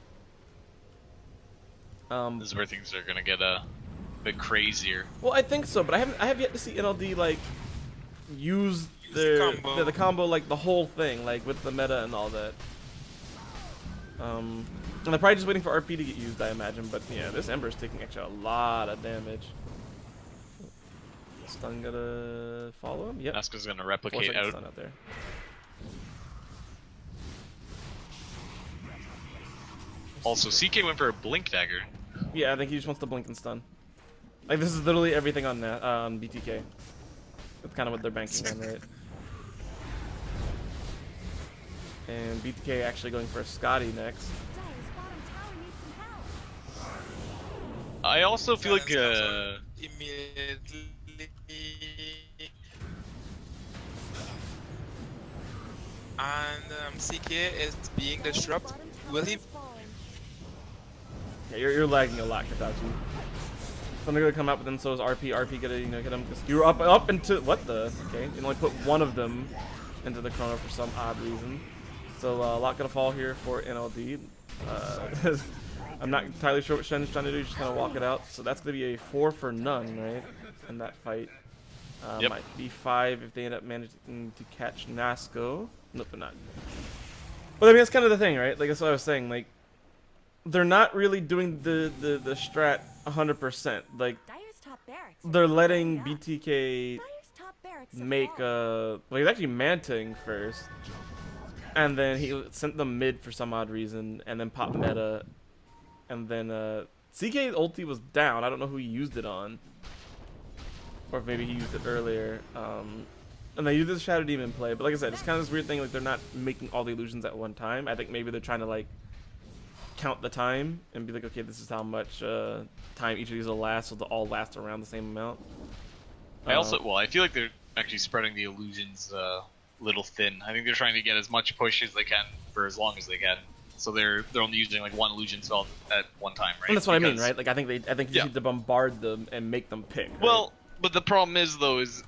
This is where things are gonna get a bit crazier. Well, I think so, but I have yet to see NLD like use the the combo like the whole thing, like with the meta and all that. And they're probably just waiting for RP to get used, I imagine. But yeah, this Ember's taking actually a lot of damage. Stun gonna follow him. Yep. Naska's gonna 4 replicate seconds out. stun out there. Also, CK went for a blink dagger. Yeah, I think he just wants to blink and stun. Like this is literally everything on that on BTK. That's kind of what they're banking on, right? And BTK actually going for a Scotty next. Dire's bottom tower needs some help. I also feel like Immediately. And CK is being disrupted. Bottom tower Will he? is falling. Yeah, you're lagging a lot, Katachi. Thunder gonna come out, but then so is RP. RP gonna hit him. You're up into what the? Okay, you only put one of them into the chrono for some odd reason. So a lot gonna fall here for NLD. I'm not entirely sure what Shen's trying to do. He's just gonna walk it out. So that's gonna be a 4 for none, right? In that fight. Yep. Might be 5 if they end up managing to catch Nasco. Nope, they're not. But I mean, that's kind of the thing, right? Like that's what I was saying. Like, they're not really doing the strat 100%. Like, Dire's top barracks are they're letting falling up. BTK Dire's top barracks are make falling. well, he's actually manting first, and then he sent them mid for some odd reason, and then popped meta, and then CK's ulti was down. I don't know who he used it on, or if maybe he used it earlier. And they used this Shadow Demon play, but like I said, it's kind of this weird thing. Like they're not making all the illusions at one time. I think maybe they're trying to like count the time and be like, okay, this is how much time each of these will last, so they'll all last around the same amount. I feel like they're actually spreading the illusions a little thin. I think they're trying to get as much push as they can for as long as they can. So they're only using like one illusion spell at one time, right? And that's what I mean, right? Like I think you Yeah. need to bombard them and make them pick. Right? Well, but the problem is though is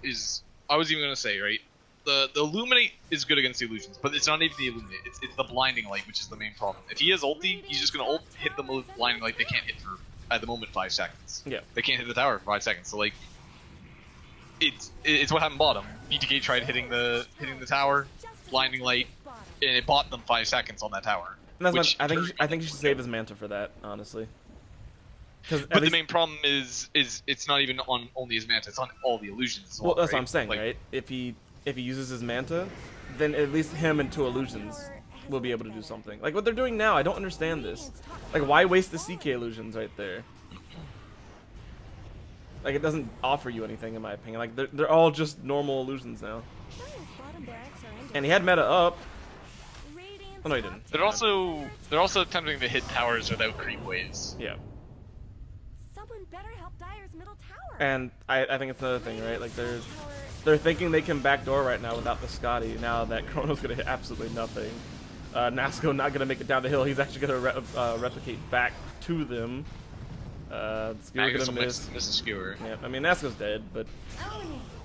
I was even gonna say, right? The Illuminate is good against the illusions, but it's not even the Illuminate. It's the Blinding Light, which is the main problem. If he has ulti, he's just gonna hit them with Blinding Light. They can't hit for at the moment 5 seconds. Yeah. They can't hit the tower for 5 seconds. So like, it's what happened bottom. BTK tried hitting the tower, Blinding Light, and it bought them 5 seconds on that tower. And that's which what, I think you should save his Manta for that, honestly. But the main problem is it's not even on only his Manta. It's on all the illusions as well. Well, that's right? what I'm saying, Like, right? If he uses his Manta, then at least him and 2 illusions will be able to do something. Like what they're doing now, I don't understand this. Like why waste the CK illusions right there? Like it doesn't offer you anything in my opinion. Like they're all just normal illusions now. Dire's bottom barracks are in And he had meta up. Radiant's Oh no, he top didn't. they're also attempting to hit towers without creep waves. Yeah. Someone better help Dire's middle tower. And I think it's another thing, right? Like Tower- they're thinking they can backdoor right now without the Scotty. Now that Chrono's gonna hit absolutely nothing. Nasco not gonna make it down the hill. He's actually gonna replicate back to them. Skewer Magus gonna will miss. miss a skewer. Yeah, I mean Nasco's dead, but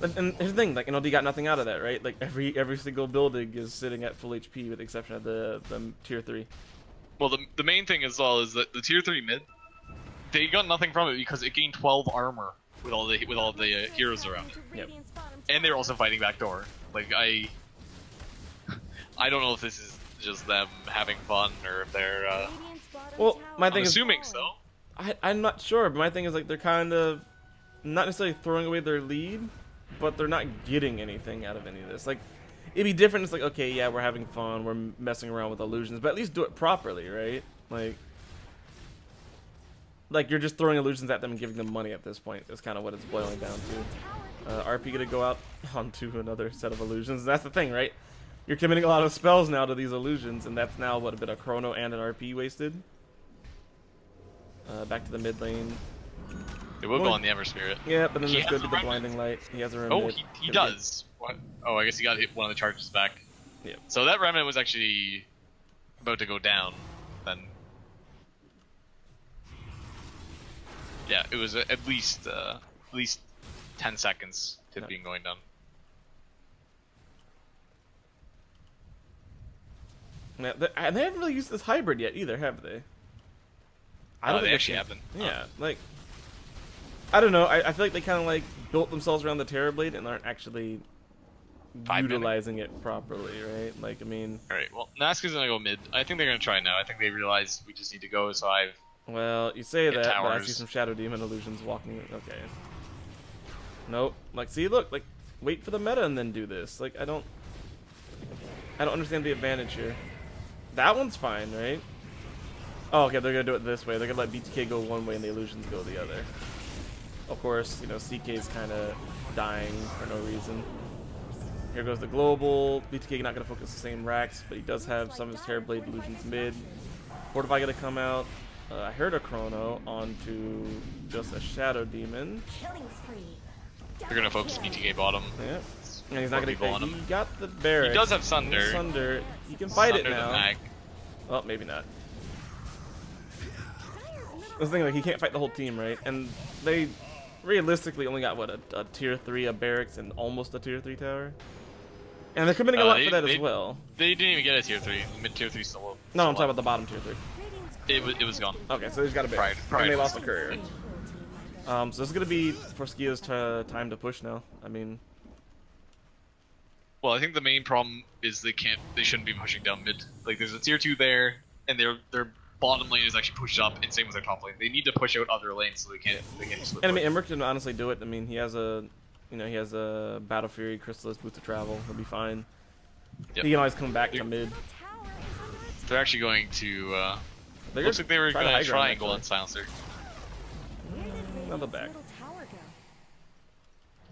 and here's the thing, like NLD got nothing out of that, right? Like every single building is sitting at full HP with the exception of the tier 3. Well, the main thing as well is that the tier 3 mid, they got nothing from it because it gained 12 armor with all the heroes around it. Yep. Radiant's bottom And they're tower. also fighting backdoor. Like I don't know if this is just them having fun or if they're. Radiant's bottom Well, tower my is thing I'm is- assuming falling. so. I'm not sure, but my thing is like they're kind of not necessarily throwing away their lead, but they're not getting anything out of any of this. Like it'd be different. It's like, okay, yeah, we're having fun, we're messing around with illusions, but at least do it properly, right? Like you're just throwing illusions at them and giving them money at this point. Is kind of what it's boiling down to. RP gonna go out onto another set of illusions. That's the thing, right? You're committing a lot of spells now to these illusions, and that's now what a bit of Chrono and an RP wasted. Back to the mid lane. They will go Well, on the Ember Spirit. Yeah, but then He there's has good a to the remnant. blinding light. He has a Oh, remnant. he does. What? Oh, I guess he got hit one of the charges back. Yeah. So that remnant was actually about to go down. Then. Yeah, it was at least 10 seconds to Yeah. being going down. Yeah, and they haven't really used this hybrid yet either, have they? I don't They think actually can. have them. Yeah, like I don't know. I feel like they kind of like built themselves around the Terrorblade and aren't actually 5 minute? utilizing it properly, right? Like I mean, Alright, well, Nazca's gonna go mid. I think they're gonna try now. I think they realize we just need to go, so I've... well, you say Hit that, but I see towers. some Shadow Demon illusions walking. Okay. Nope. Like, see, look, like, wait for the meta and then do this. Like, I don't understand the advantage here. That one's fine, right? Oh, okay, they're gonna do it this way. They're gonna let BTK go one way and the illusions go the other. Of course, you know, CK's kind of dying for no reason. Here goes the global. BTK not gonna focus the same racks, but he does have some of his Terrorblade illusions mid. Fortify gonna come out. I heard a Chrono onto just a Shadow Demon. They're gonna focus BTK bottom. Yeah. And he's not gonna people on he him. got the barracks. He does have Sunder. Sunder. He can fight it Sunder the now. mag. Well, maybe not. This thing, like, he can't fight the whole team, right? And they realistically only got, what, a tier 3, a barracks, and almost a tier 3 tower? And they're committing a lot for that as well. They didn't even get a tier 3. Mid tier 3 still low. No, I'm talking about the bottom tier 3. It was gone. Okay, so he's got a barracks. Prior And they to lost a this. courier. So this is going to be for Skia's time to push now. I mean... Well, I think the main problem is they shouldn't be pushing down mid. Like, there's a tier 2 there, and their bottom lane is actually pushed up, and same with their top lane. They need to push out other lanes so they can't split. And I mean, Emmerich can honestly do it. I mean, he has a Battle Fury, Chrysalis, Boost to Travel. He'll be fine. Yep. He can always come back to mid. They're actually going to. They're Looks like they were try the going high to ground, triangle actually. and silencer. Another back.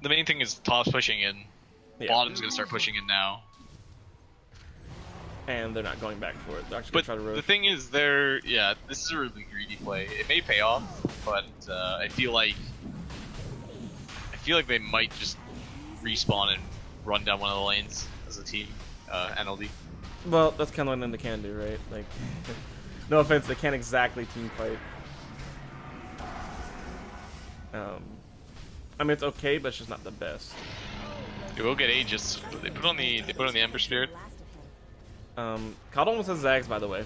The main thing is top's pushing in. Yeah. Bottom's going to start pushing in now. And they're not going back for it. They're actually But going to try to the rotate. thing is, this is a really greedy play. It may pay off, but I feel like they might just respawn and run down one of the lanes as a team, NLD. Well, that's kind of what they can do, right? Like, no offense, they can't exactly team fight. I mean, it's okay, but it's just not the best. They will get Aegis. They put on the Ember Spirit. Cod almost has Zags, by the way.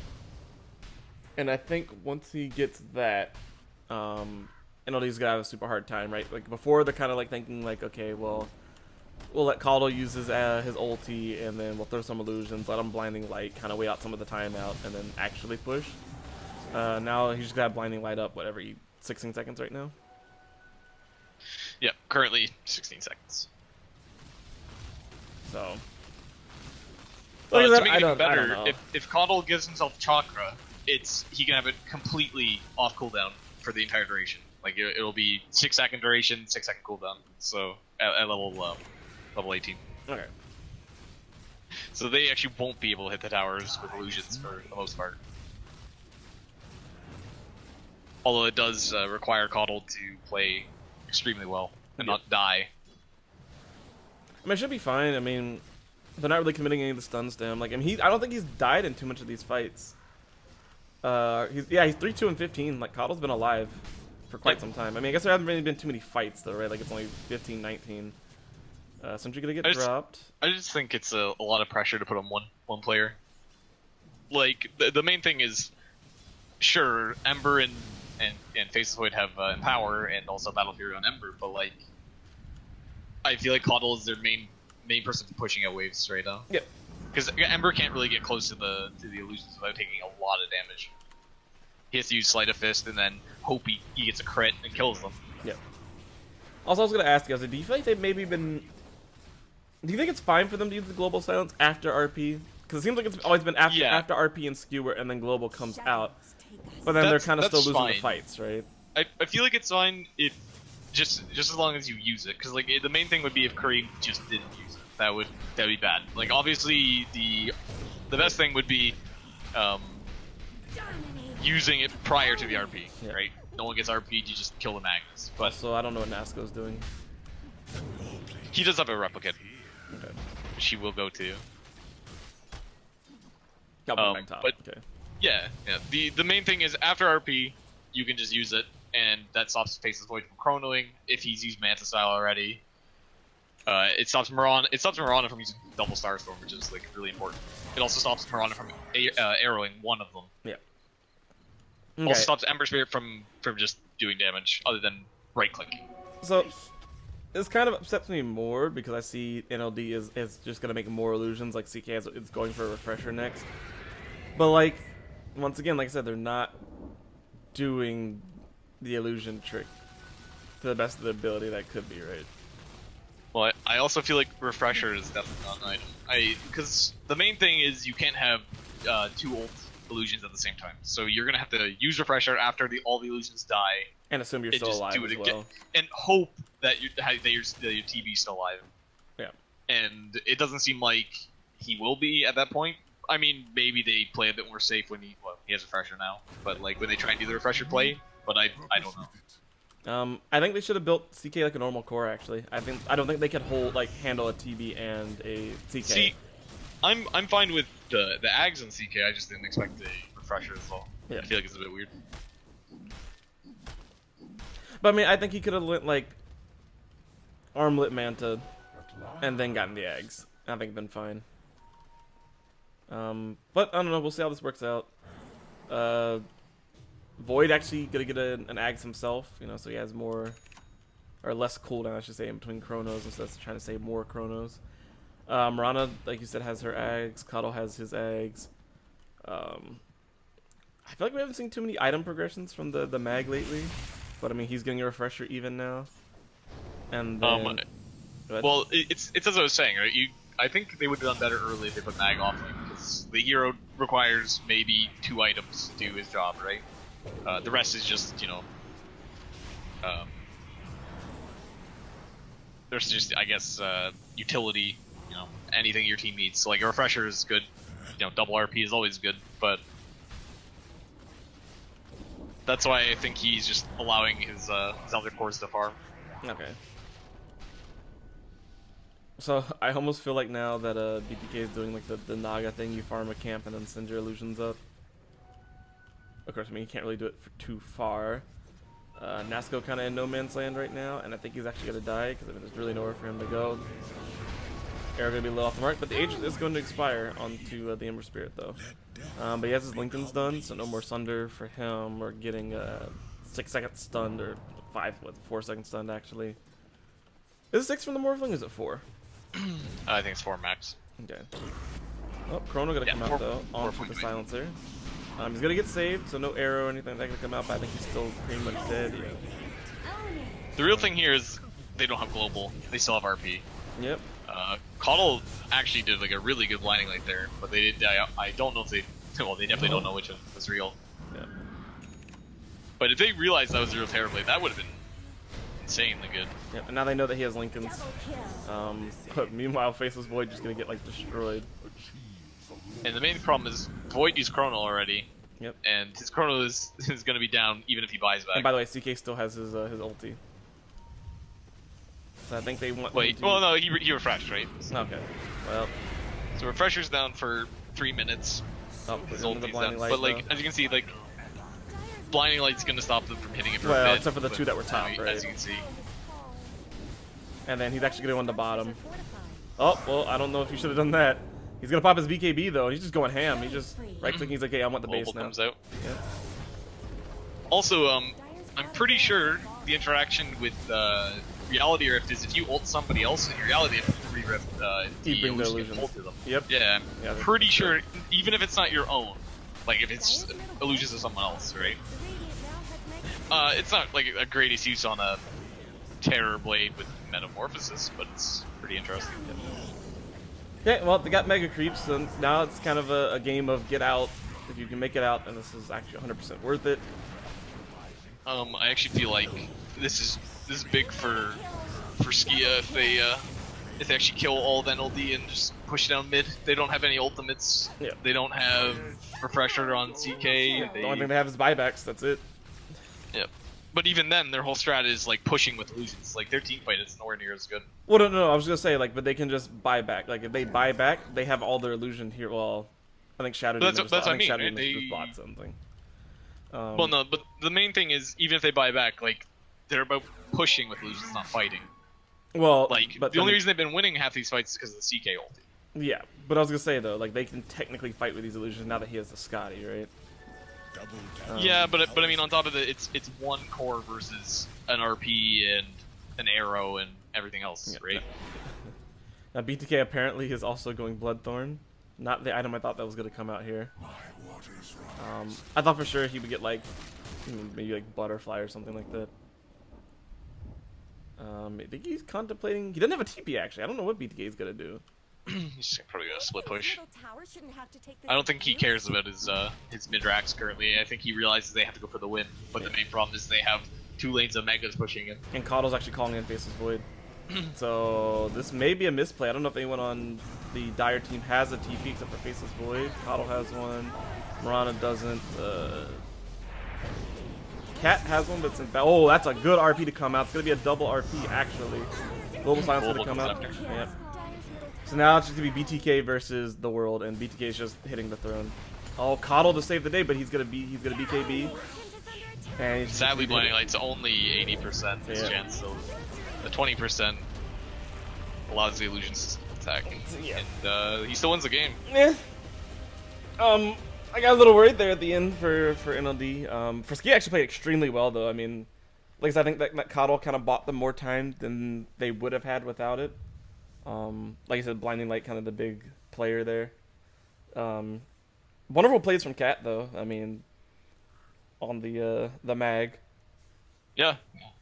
And I think once he gets that, NLD's gonna have a super hard time, right? Like, before they're kind of like thinking like, okay, well, we'll let Caudle use his ulti, and then we'll throw some illusions, let him blinding light, kind of wait out some of the timeout, and then actually push. Now he's just got blinding light up, whatever, 16 seconds right now. Yep, currently 16 seconds. So. To Look at that, make I it don't better, know. if Caudle gives himself Chakra, he can have it completely off cooldown for the entire duration. Like it'll be 6-second duration, 6-second cooldown. So at level 18. Okay. So they actually won't be able to hit the towers with illusions for the most part. Although it does require Caudle to play extremely well and not die. I mean, it should be fine. I mean, they're not really committing any of the stuns to him. Like, I mean, I don't think he's died in too much of these fights. He's 3-2 and 15. Like, Caudle's been alive for quite some time. I mean, I guess there haven't really been too many fights though, right? Like, it's only 15, 19. Sentry gonna get dropped. I just think it's a lot of pressure to put on one player. Like, the main thing is, sure, Ember and Faceless Void have Empower and also Battle Fury on Ember, but like, I feel like Caudle is their main person pushing out waves right now. Yep. Because Ember can't really get close to the illusions without taking a lot of damage. He has to use Sleight of Fist and then hope he gets a crit and kills them. Yep. Also, I was gonna ask you guys, do you feel like they've maybe been? Do you think it's fine for them to use the global silence after RP? Because it seems like it's always been after RP and Skewer, and then global comes out. But then they're kind of still losing the fights, right? I feel like it's fine if just as long as you use it, because like the main thing would be if Kareem just didn't use it. That would be bad. Like obviously the best thing would be using it prior to the RP, right? No one gets RP'd, you just kill the Magnus. But so I don't know what Nasco's doing. He does have a replicate. Okay. She will go to. Back top. But okay. yeah. The main thing is after RP, you can just use it, and that stops Faceless Void from chronoing if he's used Manta Style already. It stops Mirana from using Double Starstorm, which is like really important. It also stops Mirana from arrowing one of them. Yeah. Also stops Ember Spirit from just doing damage other than right clicking. So this kind of upsets me more because I see NLD is just gonna make more illusions. Like CK is going for a refresher next, but like once again, like I said, they're not doing the illusion trick to the best of their ability. That could be right. Well, I also feel like refresher is definitely not an item. Because the main thing is you can't have 2 ult illusions at the same time. So you're gonna have to use refresher after all the illusions die, And assume you're still alive as well. and hope that your TV's still alive. Yeah. And it doesn't seem like he will be at that point. I mean, maybe they play a bit more safe when he has refresher now, but like when they try and do the refresher play, but I don't know. I think they should have built CK like a normal core. Actually, I don't think they could handle a TB and a CK. See, I'm fine with the Ags and CK. I just didn't expect the refresher as well. Yeah. I feel like it's a bit weird. But I mean, I think he could have lit like armlet Manta and then gotten the eggs. I think it'd been fine. But I don't know. We'll see how this works out. Void actually gonna get an Ags himself, you know, so he has more or less cooldown, I should say, in between chronos instead of trying to say more chronos. Mirana, like you said, has her Ags. Cuddle has his Ags. I feel like we haven't seen too many item progressions from the mag lately, but I mean he's getting a refresher even now. And then, well, it's as I was saying, right? I think they would have done better early if they put mag offlane, because the hero requires maybe 2 items to do his job, right? The rest is just, you know, there's just, I guess, utility, you know, anything your team needs. So, like, a refresher is good, you know, double RP is always good, but that's why I think he's just allowing his other cores to farm. Okay. So, I almost feel like now that BTK is doing like the Naga thing, you farm a camp and then send your illusions up. Of course, I mean, you can't really do it for too far. Nasco kind of in no man's land right now, and I think he's actually going to die, because I mean, there's really nowhere for him to go. Arrow going to be low off the mark, but the age is going to expire onto the Ember Spirit, though. But he has his Lincolns done, so no more Sunder for him, or getting 6-second stunned, or 4-second stunned, actually. Is it 6 from the Morphling, or is it 4? I think it's 4 max. Okay. Oh, Chrono going to come out, though, onto the Silencer. He's gonna get saved, so no arrow or anything that gonna come out, but I think he's still pretty much dead. Yeah. The real thing here is they don't have global. They still have RP. Yep. Coddle actually did like a really good blinding light there, but they did. I don't know if they. Well, they definitely don't know which one was real. Yeah. But if they realized that was real Terrorblade, that would have been insanely good. Yep. And now they know that he has Lincolns. But meanwhile, Faceless Void just gonna get like destroyed. And the main problem is Void used Chrono already. Yep. And his Chrono is going to be down even if he buys back. And by the way, CK still has his ulti. So I think they want. Wait, well no, he refreshed, right? Okay. Well. So refresher's down for 3 minutes. Oh, his ulti's down. light, but like though. as you can see, like blinding light's going to stop them from hitting it for a well, bit. except for the 2 that were top, right? As you can see. And then he's actually gonna go on the bottom. Oh well, I don't know if you should have done that. He's gonna pop his BKB though, and he's just going ham. He's just right clicking. He's like, "Hey, I want the base now." Comes out. Yeah. Also, I'm pretty sure the interaction with Reality Rift is if you ult somebody else in Reality Rift, You bring the illusion illusion. ult to them. Yep. Yeah, Yeah, I'm pretty sure, even if it's not your own, like if it's just illusions of someone else, right? It's not like a greatest use on a Terror Blade with Metamorphosis, but it's pretty interesting. Okay, well, they got Mega Creeps, so now it's kind of a game of get out. If you can make it out, then this is actually 100% worth it. I actually feel like this is big for Skia if they actually kill all of NLD and just push down mid. They don't have any ultimates. Yeah. They don't have refresher on CK. The only thing they have is buybacks. That's it. Yep. But even then, their whole strat is like pushing with illusions. Like their team fight is nowhere near as good. Well, no, I was gonna say like, but they can just buy back. Like if they buy back, they have all their illusion here. Well, I think Shadow Demon That's what I mean, Shadow right? Demon just bought something. Well, no, but the main thing is even if they buy back, like they're about pushing with illusions, not fighting. Well, Like but the only reason they've been winning half these fights is because of the CK ulti. Yeah, but I was gonna say though, like they can technically fight with these illusions now that he has the Scotty, right? Yeah, but I mean, on top of it, it's one core versus an RP and an arrow and everything else, right? Now BTK apparently is also going Bloodthorn. Not the item I thought that was gonna come out here. I thought for sure he would get like maybe like Butterfly or something like that. I think he's contemplating. He doesn't have a TP actually. I don't know what BTK is gonna do. He's probably gonna split push. Little tower shouldn't have to take this I don't think he abuse. cares about his mid racks currently. I think he realizes they have to go for the win, but the main problem is they have 2 lanes of megas pushing him. And Coddle's actually calling in Faceless Void. So this may be a misplay. I don't know if anyone on the Dire team has a TP except for Faceless Void. Coddle has one. Mirana doesn't. Cat has one, but it's in oh, that's a good RP to come out. It's gonna be a double RP actually. Global Silence gonna come out. After. Yep. So now it's just gonna be BTK versus the world, and BTK is just hitting the throne. Oh, Coddle to save the day, but he's gonna BKB. And he's Sadly, Blinding Light's only 80% his Yeah. chance, so the 20% allows the illusions attack, and he still wins the game. Yeah. I got a little worried there at the end for NLD. For Skia actually played extremely well though. I mean, like I said, I think that Coddle kind of bought them more time than they would have had without it. Like I said, Blinding Light kind of the big player there. Wonderful plays from Cat though. I mean, on the mag. Yeah,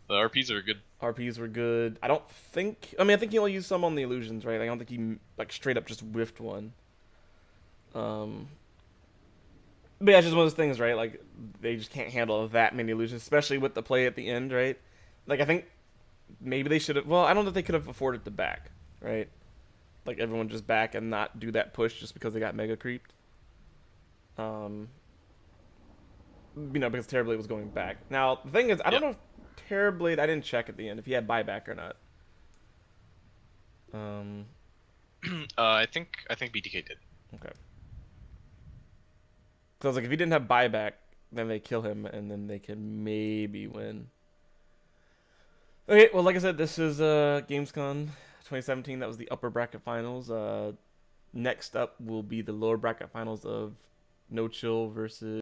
the RPs are good. RPs were good. I think he only used some on the illusions, right? I don't think he like straight up just whiffed one. But yeah, it's just one of those things, right? Like, they just can't handle that many illusions, especially with the play at the end, right? Like, I think maybe they should have... Well, I don't know if they could have afforded to back, right? Like, everyone just back and not do that push just because they got mega creeped. You know, because Terrorblade was going back. Now, the thing is, I don't know if Terrorblade... I didn't check at the end if he had buyback or not. I think BTK did. Okay. So I was like, if he didn't have buyback, then they kill him, and then they can maybe win. Okay, well, like I said, this is Gamescon 2017. That was the upper bracket finals. Next up will be the lower bracket finals of No Chill versus...